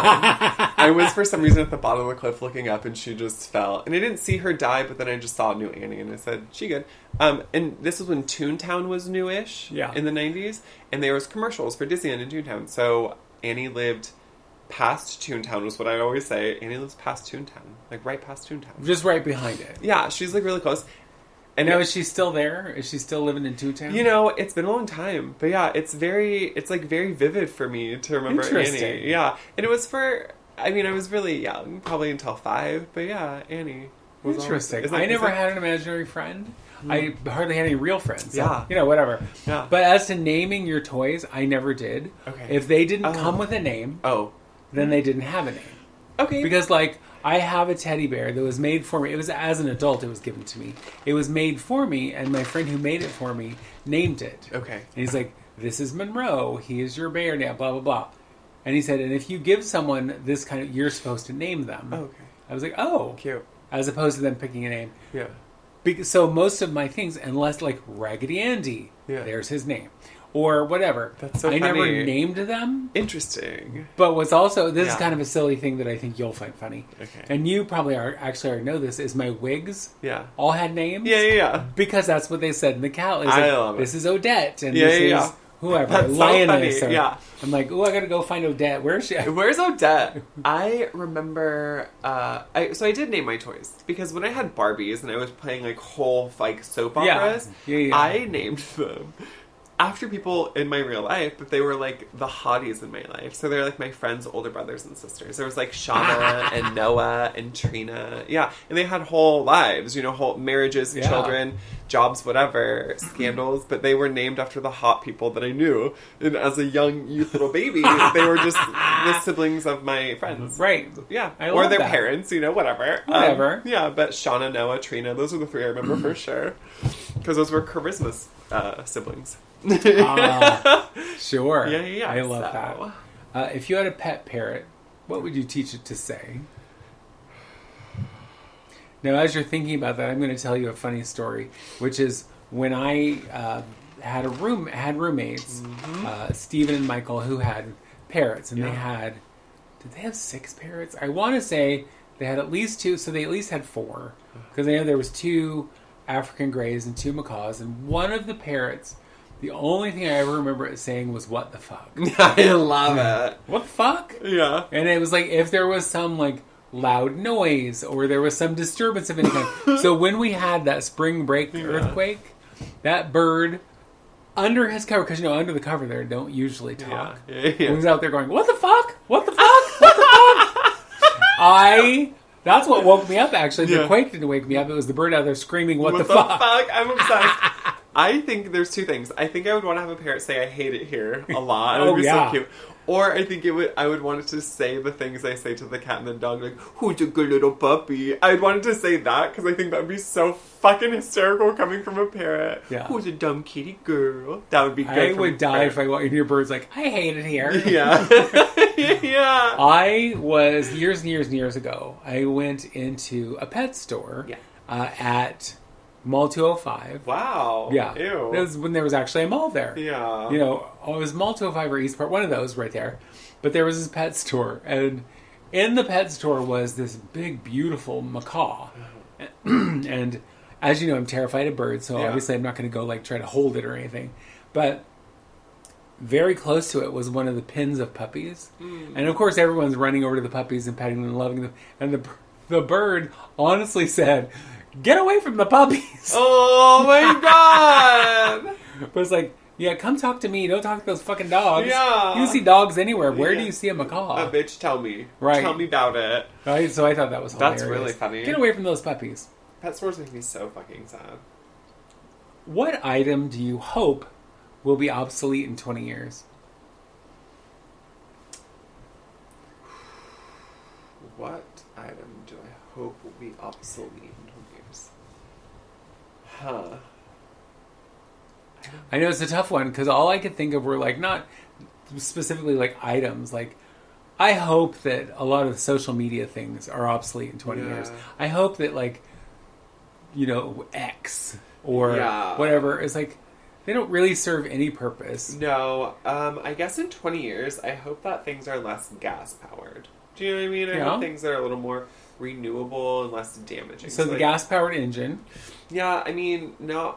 I was, for some reason, at the bottom of the cliff looking up, and she just fell. And I didn't see her die, but then I just saw new Annie, and I said, she good. And this was when Toontown was newish in the 90s, and there was commercials for Disneyland in Toontown. So Annie lived past Toontown, was what I always say. Annie lives past Toontown. Like, right past Toontown. Just right behind it. Yeah, she's, like, really close. And now, is she still there? Is she still living in Toontown? You know, it's been a long time. But yeah, it's very vivid for me to remember Annie. Yeah. And it was I was really young, probably until 5. But yeah, Annie. Interesting. I never had an imaginary friend. I hardly had any real friends. So, yeah. You know, whatever. Yeah. But as to naming your toys, I never did. Okay. If they didn't come with a name, then they didn't have a name. Okay. Because, like, I have a teddy bear that was made for me. It was, as an adult, it was given to me. It was made for me, and my friend who made it for me named it. Okay. And he's like, this is Monroe. He is your bear now, blah, blah, blah. And he said, and if you give someone this kind of, you're supposed to name them. Oh, okay. I was like, oh. Cute. As opposed to them picking a name. Yeah. So most of my things, unless, like, Raggedy Andy, there's his name. Or whatever. That's so I funny. never named them. Interesting. But what's also, this is kind of a silly thing that I think you'll find funny. Okay. And you probably actually already know this, is my wigs all had names. Yeah. Because that's what they said in the cal. I love it. This is Odette. And this is whoever. That's Lioness. so funny. I'm like, oh, I gotta go find Odette. Where is she? Where's Odette? I remember, so I did name my toys. Because when I had Barbies and I was playing like whole like soap operas, I named them after people in my real life, but they were like the hotties in my life. So they're like my friends' older brothers and sisters. There was like Shauna and Noah and Trina. Yeah. And they had whole lives, you know, whole marriages and children. jobs, whatever, scandals, but they were named after the hot people that I knew. And as a young youth little baby, they were just the siblings of my friends. Right. Yeah. I or love their that. parents, whatever. Whatever. Yeah, but Shauna, Noah, Trina, those are the three I remember for sure. Because those were Charisma's siblings. Sure. Yeah. I love that. If you had a pet parrot, what would you teach it to say? Now, as you're thinking about that, I'm going to tell you a funny story, which is when I had roommates, Stephen and Michael, who had parrots, and did they have 6 parrots? I want to say they had at least 2, so they at least had 4, because I know there was 2 African greys and 2 macaws, and one of the parrots, the only thing I ever remember it saying was, "What the fuck?" I love it. What the fuck? Yeah. And it was like, if there was some, like, loud noise, or there was some disturbance of any kind. So when we had that spring break earthquake, that bird, under his cover, because, under the cover there, don't usually talk. Yeah. He was out there going, "What the fuck? What the fuck? What the fuck?" That's what woke me up, actually. The quake didn't wake me up. It was the bird out there screaming, what the fuck? I'm obsessed. I think there's 2 things. I think I would want to have a parrot say, "I hate it here," a lot. It would be so cute. Or I think I would want it to say the things I say to the cat and the dog, like, "Who's a good little puppy?" I'd want it to say that, because I think that would be so fucking hysterical coming from a parrot. Yeah. "Who's a dumb kitty girl?" That would be great. I would die if I walked in your bird's like, "I hate it here." Yeah. Yeah. I was, years and years and years ago, I went into a pet store at Mall 205. Wow. Yeah. Ew. That was when there was actually a mall there. Yeah. It was Mall 205 or East Park, one of those right there. But there was this pet store, and in the pet store was this big, beautiful macaw. And as you know, I'm terrified of birds, so obviously I'm not going to go like try to hold it or anything. But very close to it was one of the pins of puppies. And of course everyone's running over to the puppies and petting them and loving them. And the bird honestly said, "Get away from the puppies." Oh my god. But it's like, yeah, come talk to me. Don't talk to those fucking dogs. Yeah. You see dogs anywhere. Where do you see a macaw? Bitch, tell me. Right. Tell me about it. Right? So I thought that was hilarious. That's really funny. Get away from those puppies. Pet stores make me so fucking sad. What item do you hope will be obsolete in 20 years? What item do I hope will be obsolete in 20 years? Huh. I know it's a tough one, because all I could think of were like, not specifically like items, like I hope that a lot of the social media things are obsolete in 20 years. I hope that like, X or whatever is like, they don't really serve any purpose. No, I guess in 20 years, I hope that things are less gas powered. Do you know what I mean? I hope things are a little more renewable and less damaging. So the gas powered engine. Yeah, I mean, no.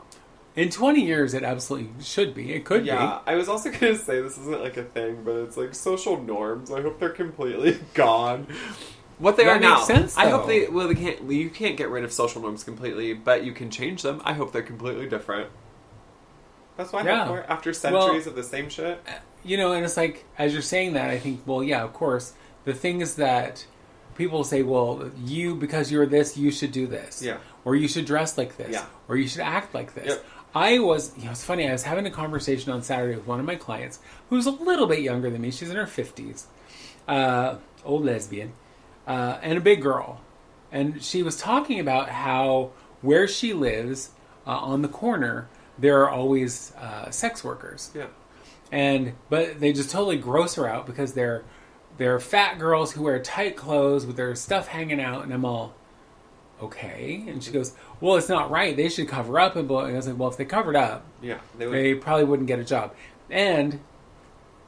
In 20 years, it absolutely should be. It could be. Yeah, I was also going to say, this isn't like a thing, but it's like social norms. I hope they're completely gone. What they are now. Makes sense, though. I hope you can't get rid of social norms completely, but you can change them. I hope they're completely different. That's what I hope for. After centuries of the same shit. And it's like, as you're saying that, I think, well, yeah, of course. The thing is that people say, well, because you're this, you should do this. Yeah. Or you should dress like this. Yeah. Or you should act like this. Yep. It's funny, I was having a conversation on Saturday with one of my clients who's a little bit younger than me. She's in her 50s. Old lesbian. And a big girl. And she was talking about how where she lives, on the corner, there are always sex workers. Yeah. But they just totally gross her out because they're fat girls who wear tight clothes with their stuff hanging out, and I'm all, okay. And she goes, well, it's not right. They should cover up. And I was like, well, if they covered up, they probably wouldn't get a job. And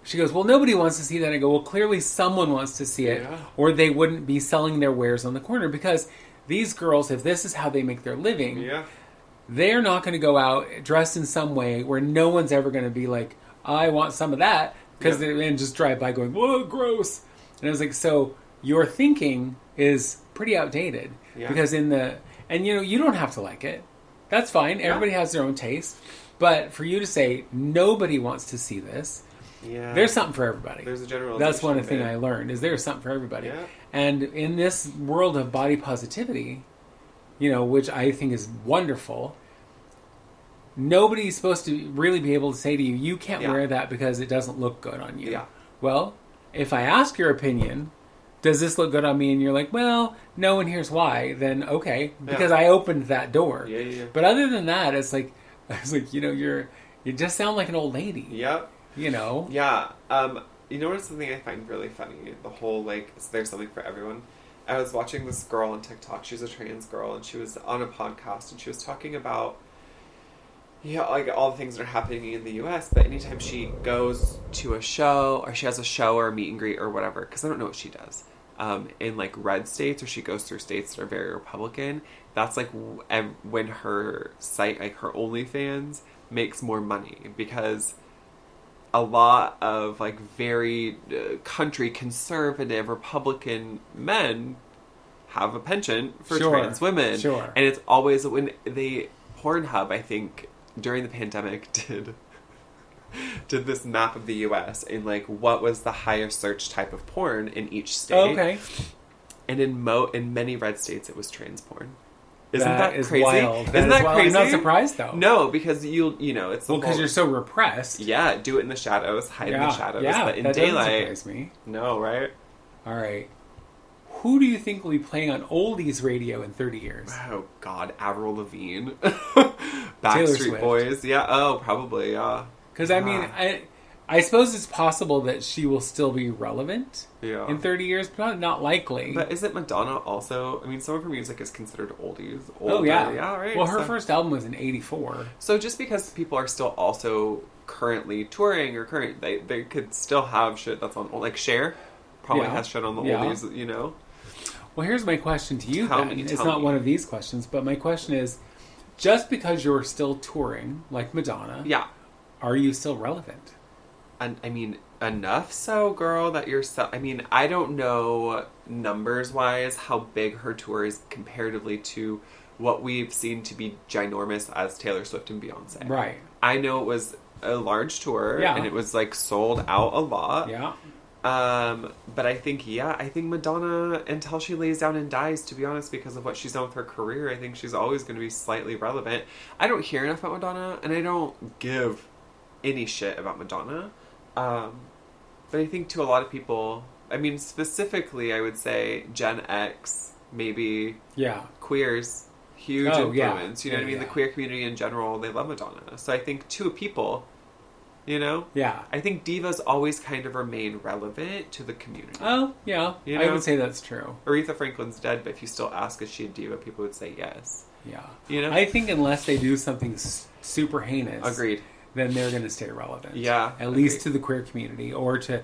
she goes, well, nobody wants to see that. And I go, well, clearly someone wants to see it, or they wouldn't be selling their wares on the corner, because these girls, if this is how they make their living, they're not going to go out dressed in some way where no one's ever going to be like, I want some of that, because they just drive by going, whoa, gross. And I was like, so your thinking is pretty outdated, because you don't have to like it. That's fine. Everybody has their own taste. But for you to say nobody wants to see this, there's something for everybody. There's a general. That's one thing I learned, is there's something for everybody. And in this world of body positivity, which I think is wonderful, nobody's supposed to really be able to say to you, you can't Yeah. wear that because it doesn't look good on you. Yeah. Well, if I ask your opinion, does this look good on me? And you're like, well, no, and here's why. Then okay, because I opened that door. Yeah. But other than that, it's like, you just sound like an old lady. Yep. You know. Yeah. You know what's something I find really funny? The whole there's something for everyone. I was watching this girl on TikTok. She's a trans girl, and she was on a podcast, and she was talking about all the things that are happening in the U.S. But anytime she goes to a show, or she has a show or a meet and greet or whatever, because I don't know what she does, in red states, or she goes through states that are very Republican, that's when her site, her OnlyFans, makes more money, because a lot of very country conservative Republican men have a penchant for trans women. Sure. And it's always when Pornhub, I think, during the pandemic did this map of the US and what was the highest search type of porn in each state. Oh, okay. And in many red states it was trans porn. Isn't that is crazy? Wild. Isn't that crazy? I'm not surprised though. No, because it's because you're so repressed. Yeah, do it in the shadows, hide in the shadows, but in that daylight. Doesn't surprise me. No, right? All right. Who do you think will be playing on oldies radio in 30 years? Oh God, Avril Lavigne, Taylor Backstreet Swift. Boys. Yeah. Oh, probably. Yeah. Because I mean, I suppose it's possible that she will still be relevant in 30 years, but not likely. But isn't Madonna also? I mean, some of her music is considered oldies. Oh yeah, right. Well, her first album was in '84. So just because people are still also currently touring or they could still have shit that's on Cher probably has shit on the oldies. You know. Well, here's my question to you. Tell then. me, It's tell not me. one of these questions, but my question is: just because you're still touring like Madonna, are you still relevant? And I mean, enough so, girl, that you're so... I mean, I don't know numbers-wise how big her tour is comparatively to what we've seen to be ginormous as Taylor Swift and Beyonce. Right. I know it was a large tour, and it was, sold out a lot. Yeah. But I think Madonna, until she lays down and dies, to be honest, because of what she's done with her career, I think she's always going to be slightly relevant. I don't hear enough about Madonna, and I don't give any shit about Madonna. But I think to a lot of people, I mean, specifically, I would say Gen X, maybe queers, huge influence. You know what I mean? The queer community in general, they love Madonna. So I think to people, I think divas always kind of remain relevant to the community. Oh, yeah. You know? I would say that's true. Aretha Franklin's dead, but if you still ask, is she a diva, people would say yes. Yeah. You know? I think unless they do something super heinous. Agreed. Then they're going to stay relevant. Yeah. At least to the queer community or that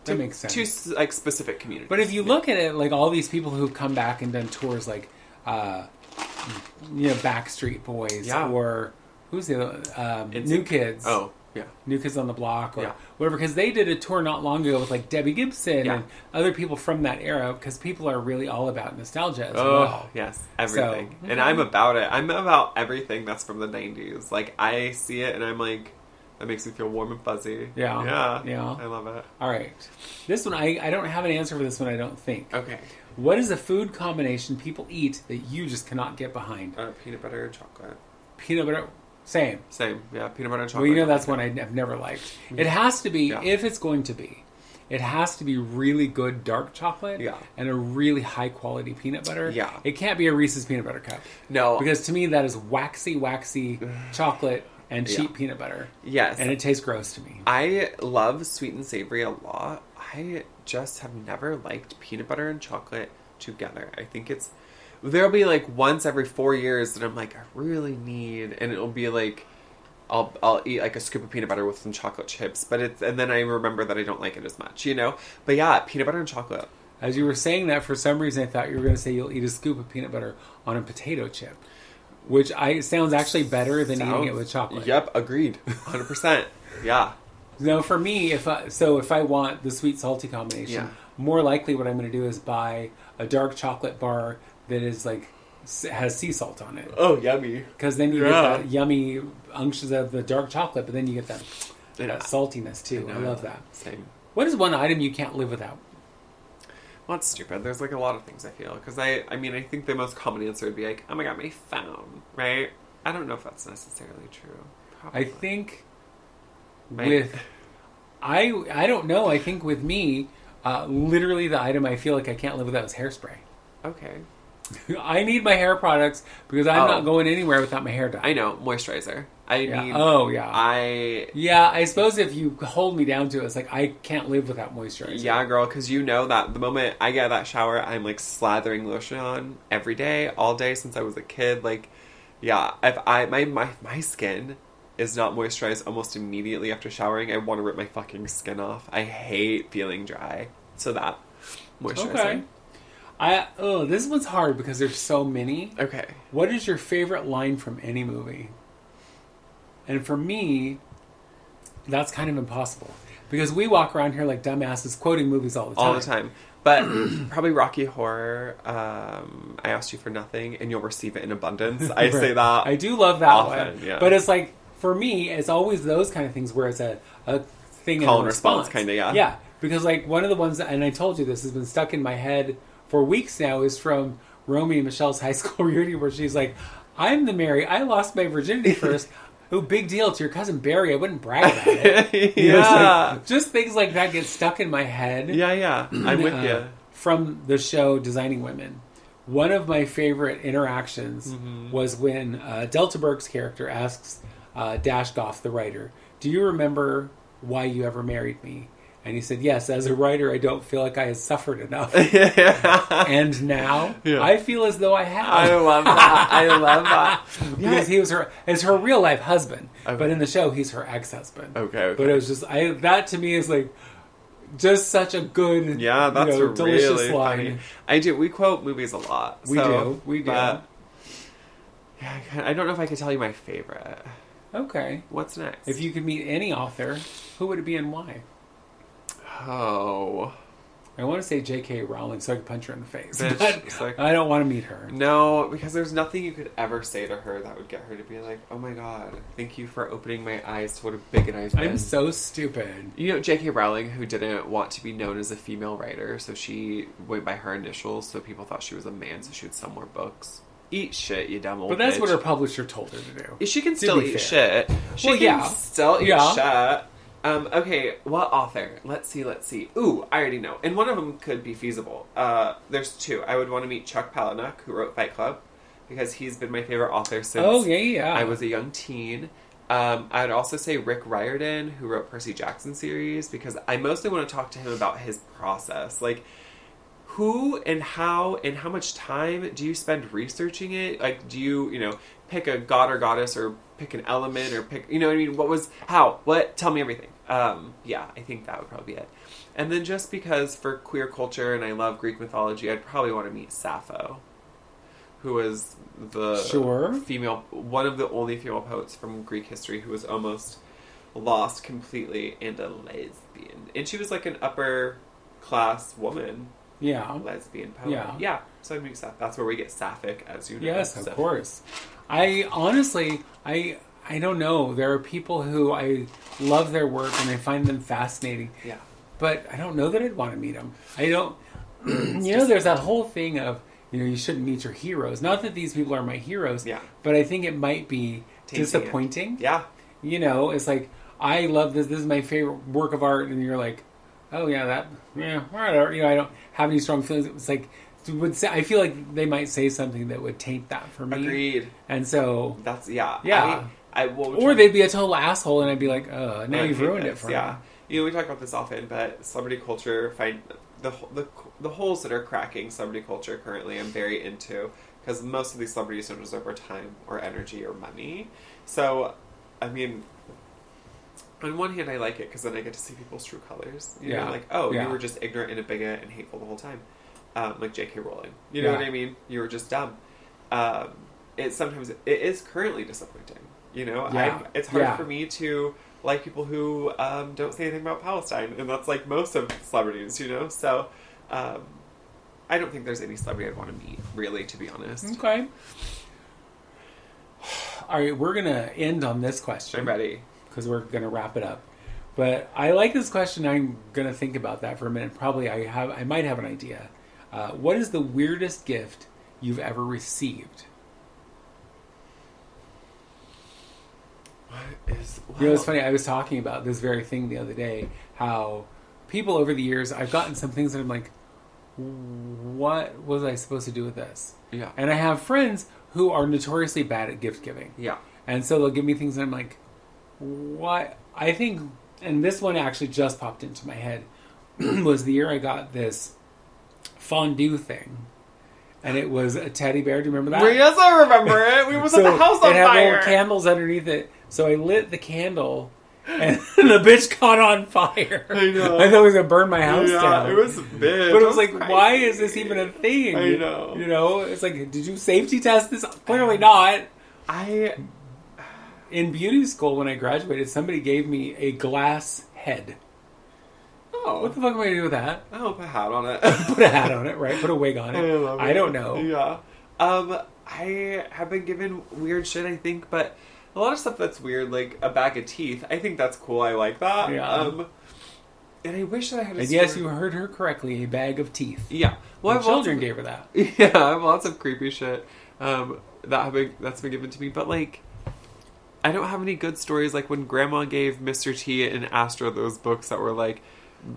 makes sense. To, specific communities. But if you look at it, all these people who've come back and done tours Backstreet Boys or who's the other, New Kids. Oh, yeah. New Kids on the Block or whatever, because they did a tour not long ago with Debbie Gibson and other people from that era, because people are really all about nostalgia as well. Yes, everything. So, and I'm about it. I'm about everything that's from the 90s. I see it and I'm that makes me feel warm and fuzzy. Yeah. I love it. All right. This one, I don't have an answer for this one, I don't think. Okay. What is a food combination people eat that you just cannot get behind? Peanut butter and chocolate. Peanut butter... Same. Yeah, peanut butter and chocolate. Well, that's one I've never liked. It has to be, if it's going to be, it has to be really good dark chocolate and a really high quality peanut butter. Yeah. It can't be a Reese's peanut butter cup. No. Because to me that is waxy chocolate and cheap peanut butter. Yes. And it tastes gross to me. I love sweet and savory a lot. I just have never liked peanut butter and chocolate together. I think there'll be once every 4 years that I'm I really need, and it'll be I'll eat a scoop of peanut butter with some chocolate chips, and then I remember that I don't like it as much, But yeah, peanut butter and chocolate. As you were saying that, for some reason I thought you were going to say you'll eat a scoop of peanut butter on a potato chip, which sounds actually better than eating it with chocolate. Yep, agreed, 100%. Yeah. No, for me, if I want the sweet salty combination, more likely what I'm going to do is buy a dark chocolate bar that is has sea salt on it. Oh, yummy! Because then you get that yummy unctions of the dark chocolate, but then you get that saltiness too. I love that. Same. What is one item you can't live without? Well, it's stupid. There's a lot of things I feel, because I think the most common answer would be oh my god, my phone, right? I don't know if that's necessarily true. Probably. I think I don't know. I think with me, literally the item I feel like I can't live without is hairspray. Okay. I need my hair products because I'm not going anywhere without my hair done. I know. Moisturizer. I need... Oh, yeah. I suppose if you hold me down to it, it's like I can't live without moisturizer. Yeah, girl, because you know that the moment I get out of that shower, I'm like slathering lotion on every day, all day since I was a kid. Like, yeah, if my skin is not moisturized almost immediately after showering, I want to rip my fucking skin off. I hate feeling dry. So that moisturizer. Okay. This one's hard because there's so many. Okay. What is your favorite line from any movie? And for me, that's kind of impossible. Because we walk around here like dumbasses quoting movies all the time. All the time. But probably Rocky Horror, I asked you for nothing and you'll receive it in abundance. I say that I do love that often, one. Yeah. But it's like, for me, it's always those kind of things where it's a thing call in response kind of, yeah. Yeah. Because like one of the ones, and I told you this has been stuck in my head for weeks now, is from Romy and Michelle's high school reunion where she's like, I'm the Mary, I lost my virginity first. Oh, big deal. To your cousin Barry. I wouldn't brag about it. Yeah. Just things like that get stuck in my head. Yeah. I'm with you. From the show Designing Women. One of my favorite interactions was when Delta Burke's character asks Dash Goff, the writer, do you remember why you ever married me? And he said, yes, as a writer, I don't feel like I have suffered enough. And now, I feel as though I have. I love that. Because he was her real life husband. Okay. But in the show, he's her ex-husband. Okay. But it was just, that to me is like, just such a good, that's delicious really line. Funny. We quote movies a lot. We do. But, I don't know if I could tell you my favorite. Okay. What's next? If you could meet any author, who would it be and why? Oh. I want to say J.K. Rowling so I can punch her in the face. Bitch, but I don't want to meet her. No, because there's nothing you could ever say to her that would get her to be like, oh my god, thank you for opening my eyes to what a bigot I've been. I'm so stupid. You know J.K. Rowling, who didn't want to be known as a female writer, so she went by her initials, so people thought she was a man, so she would sell more books. Eat shit, you dumb old But that's bitch. what her publisher told her to do. She can still eat shit. She can still eat shit. Okay, what author? Let's see. Ooh, I already know. And one of them could be feasible. There's two. I would want to meet Chuck Palahniuk, who wrote Fight Club, because he's been my favorite author since I was a young teen. I'd also say Rick Riordan, who wrote Percy Jackson series, because I mostly want to talk to him about his process. Like, who and how much time do you spend researching it? Like, do you, pick a god or goddess or pick an element or pick, what I mean? What? Tell me everything. I think that would probably be it. And then just because for queer culture and I love Greek mythology, I'd probably want to meet Sappho, who was one of the only female poets from Greek history who was almost lost completely and a lesbian. And she was like an upper class woman. Yeah. Lesbian poet. Yeah. So I mean, that's where we get sapphic, as you know. Yes, of course. I honestly, I don't know. There are people who I love their work and I find them fascinating. Yeah. But I don't know that I'd want to meet them. I don't. There's that whole thing of you shouldn't meet your heroes. Not that these people are my heroes. Yeah. But I think it might be disappointing. Yeah. It's like I love this. This is my favorite work of art, and you're like, oh whatever. I don't have any strong feelings. It's like I feel like they might say something that would taint that for me. Agreed. And so that's or they'd be a total asshole, and I'd be like, now you've ruined it for me. Yeah. We talk about this often, but celebrity culture, the holes that are cracking celebrity culture currently, I'm very into, because most of these celebrities don't deserve our time or energy or money. So, I mean, on one hand, I like it because then I get to see people's true colors. You were just ignorant and a bigot and hateful the whole time, like J.K. Rowling. You know what I mean? You were just dumb. It is currently disappointing. It's hard for me to like people who don't say anything about Palestine, and that's like most of celebrities. So I don't think there's any celebrity I'd want to meet, really, to be honest. Okay. All right, we're gonna end on this question. I'm ready. Because we're going to wrap it up. But I like this question. I'm going to think about that for a minute. Probably I might have an idea. What is the weirdest gift you've ever received? is wild. You know, it's funny. I was talking about this very thing the other day. How people over the years, I've gotten some things that I'm like, what was I supposed to do with this? Yeah. And I have friends who are notoriously bad at gift giving. Yeah. And so they'll give me things and I'm like, what? I think, and this one actually just popped into my head, was the year I got this fondue thing. And it was a teddy bear. Do you remember that? Well, yes, I remember it. We was at the house on it had fire. little candles underneath it. So I lit the candle, and the bitch caught on fire. I know. I thought it was going to burn my house down. It was big. But it was like, crazy. why is this even a thing? I know. You know, it's like, did you safety test this? Clearly not. In beauty school, when I graduated, somebody gave me a glass head. Oh. What the fuck am I going to do with that? I'll put a hat on it. Put a hat on it, right? Put a wig on it. I love it. I don't know. Yeah. I have been given weird shit, I think, but a lot of stuff that's weird, like a bag of teeth. I think that's cool. I like that. Yeah. And I wish that I had a And yes, you heard her correctly. A bag of teeth. Yeah. Well, The children gave her that. Yeah, I have lots of creepy shit that's been given to me, but like, I don't have any good stories. Like when Grandma gave Mr. T and Astro those books that were like,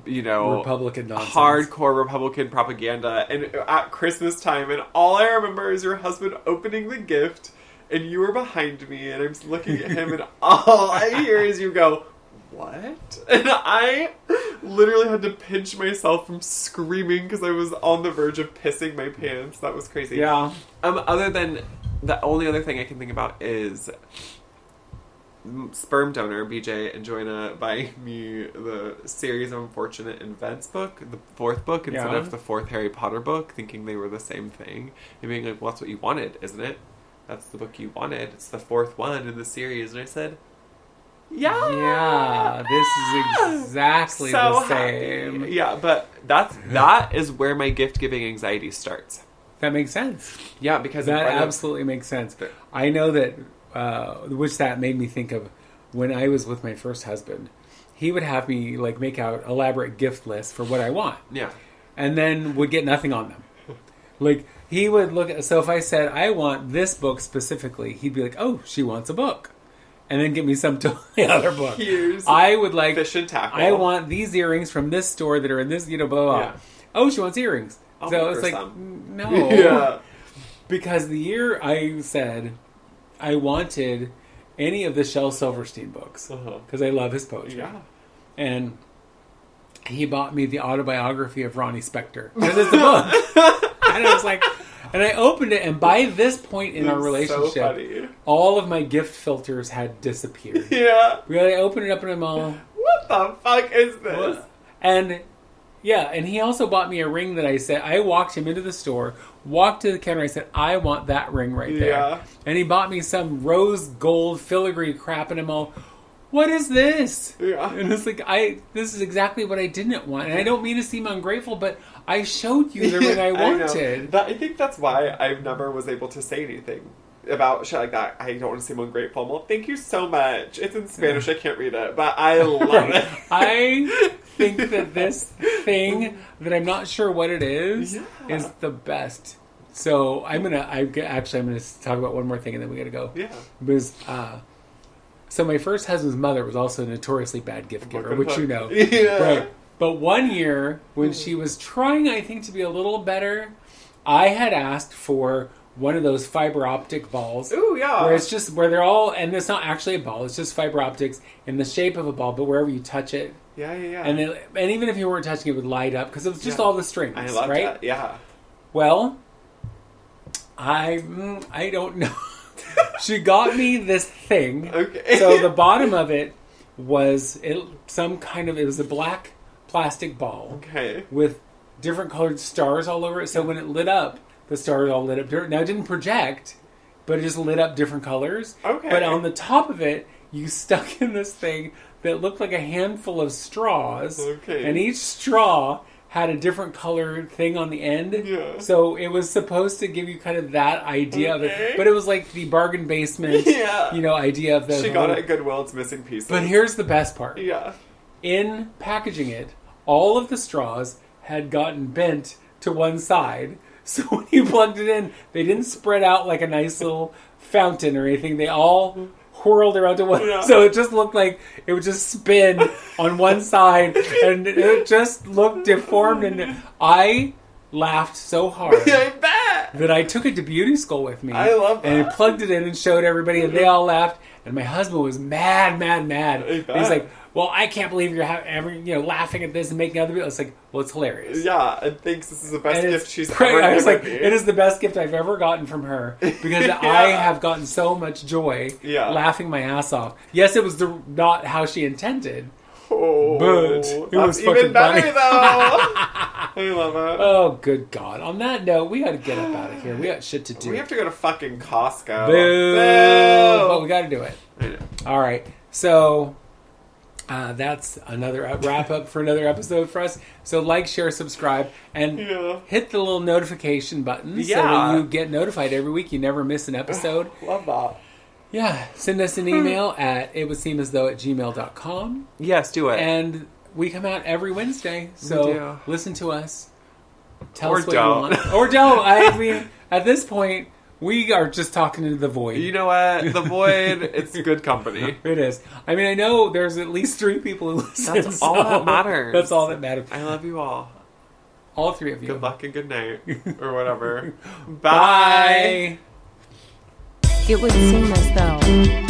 you know, Republican nonsense. hardcore Republican propaganda, and at Christmas time, and all I remember is your husband opening the gift, and you were behind me, and I'm looking at him, and all I hear is you go, "What?" And I literally had to pinch myself from screaming because I was on the verge of pissing my pants. That was crazy. Yeah. Other than the only other thing I can think about is sperm donor BJ and Joanna buying me the Series of Unfortunate Events book, the 4th book, instead of the 4th Harry Potter book, thinking they were the same thing, and being like, well, that's what you wanted, isn't it? That's the book you wanted. It's the 4th one in the series. And I said, yeah, this is exactly so the same. Happy. Yeah, but that is where my gift giving anxiety starts. That makes sense. Yeah, because that absolutely makes sense. I know that. Which that made me think of when I was with my first husband. He would have me like make out elaborate gift lists for what I want. Yeah. And then would get nothing on them. Like he would look at, so if I said I want this book specifically, he'd be like, "Oh, she wants a book." And then give me some totally other book. I would like fish and tackle. I want these earrings from this store that are in this, blah blah blah. Yeah. Oh, she wants earrings. So it's like no. Yeah. Because the year I said I wanted any of the Shel Silverstein books because I love his poetry. Yeah. And he bought me the autobiography of Ronnie Spector because it's a book. And I was like, and I opened it, and by this point in our relationship, so all of my gift filters had disappeared. Yeah. Really, I opened it up and I'm all, what the fuck is this? What? And yeah, and he also bought me a ring that I said, I walked him into the store, walked to the counter, I said, I want that ring right there. Yeah. And he bought me some rose gold filigree crap, and I'm all, what is this? Yeah. And it's like, this is exactly what I didn't want. And I don't mean to seem ungrateful, but I showed you the ring I wanted. I think that's why I never was able to say anything about shit like that. I don't want to seem ungrateful. Well, thank you so much. It's in Spanish. I can't read it, but I love it. I think that this thing that I'm not sure what it is the best. So I'm gonna talk about one more thing and then we gotta go. Yeah. Because so my first husband's mother was also a notoriously bad gift giver, which you know. Yeah. Right. But one year when she was trying, I think, to be a little better, I had asked for one of those fiber optic balls. Ooh, yeah. Where they're all, and it's not actually a ball, it's just fiber optics in the shape of a ball, but wherever you touch it. Yeah. And even if you weren't touching it, would light up, because it was just all the strings, I love right? that, yeah. Well, I don't know. She got me this thing. Okay. So the bottom of it was it was a black plastic ball. Okay. With different colored stars all over it. So when it lit up, the stars all lit up. Now it didn't project, but it just lit up different colors. Okay. But on the top of it, you stuck in this thing that looked like a handful of straws. Okay. And each straw had a different colored thing on the end. Yeah. So it was supposed to give you kind of that idea of it. But it was like the bargain basement, idea of the... She got it at Goodwill. It's missing pieces. But here's the best part. Yeah. In packaging it, all of the straws had gotten bent to one side. So when you plugged it in, they didn't spread out like a nice little fountain or anything. They all whirled around to one. Yeah. So it just looked like it would just spin on one side, and it just looked deformed. And I laughed so hard I bet. that I took it to beauty school with me. I love that. And plugged it in and showed everybody, and they all laughed. And my husband was mad. I bet. He's like, "Well, I can't believe you're laughing at this and making other people." It's like, well, it's hilarious. Yeah, and thinks this is the best And gift it's she's great. ever I was given like, me. it is the best gift I've ever gotten from her because Yeah. I have gotten so much joy laughing my ass off. Yes, it was not how she intended, Oh, but it was even fucking better funny. though. I love it. Oh, good God. On that note, we got to get up out of here. We got shit to do. We have to go to fucking Costco. Boo. Boo. But we got to do it. I know. All right. So that's another wrap up for another episode for us. So like, share, subscribe, and hit the little notification button so that you get notified every week. You never miss an episode. Love that. Yeah. Send us an email at itwouldseemasthough@gmail.com. Yes, do it. And we come out every Wednesday. We So do. listen to us. Tell Or us what don't. you want. Or don't. I mean, at this point, we are just talking into the void. You know what? The void, it's good company. It is. I mean, I know there's at least 3 people who listen. That's all that matters. That's all that matters. I love you all. All 3 of you. Good luck and good night. Or whatever. Bye. Bye. It would seem as though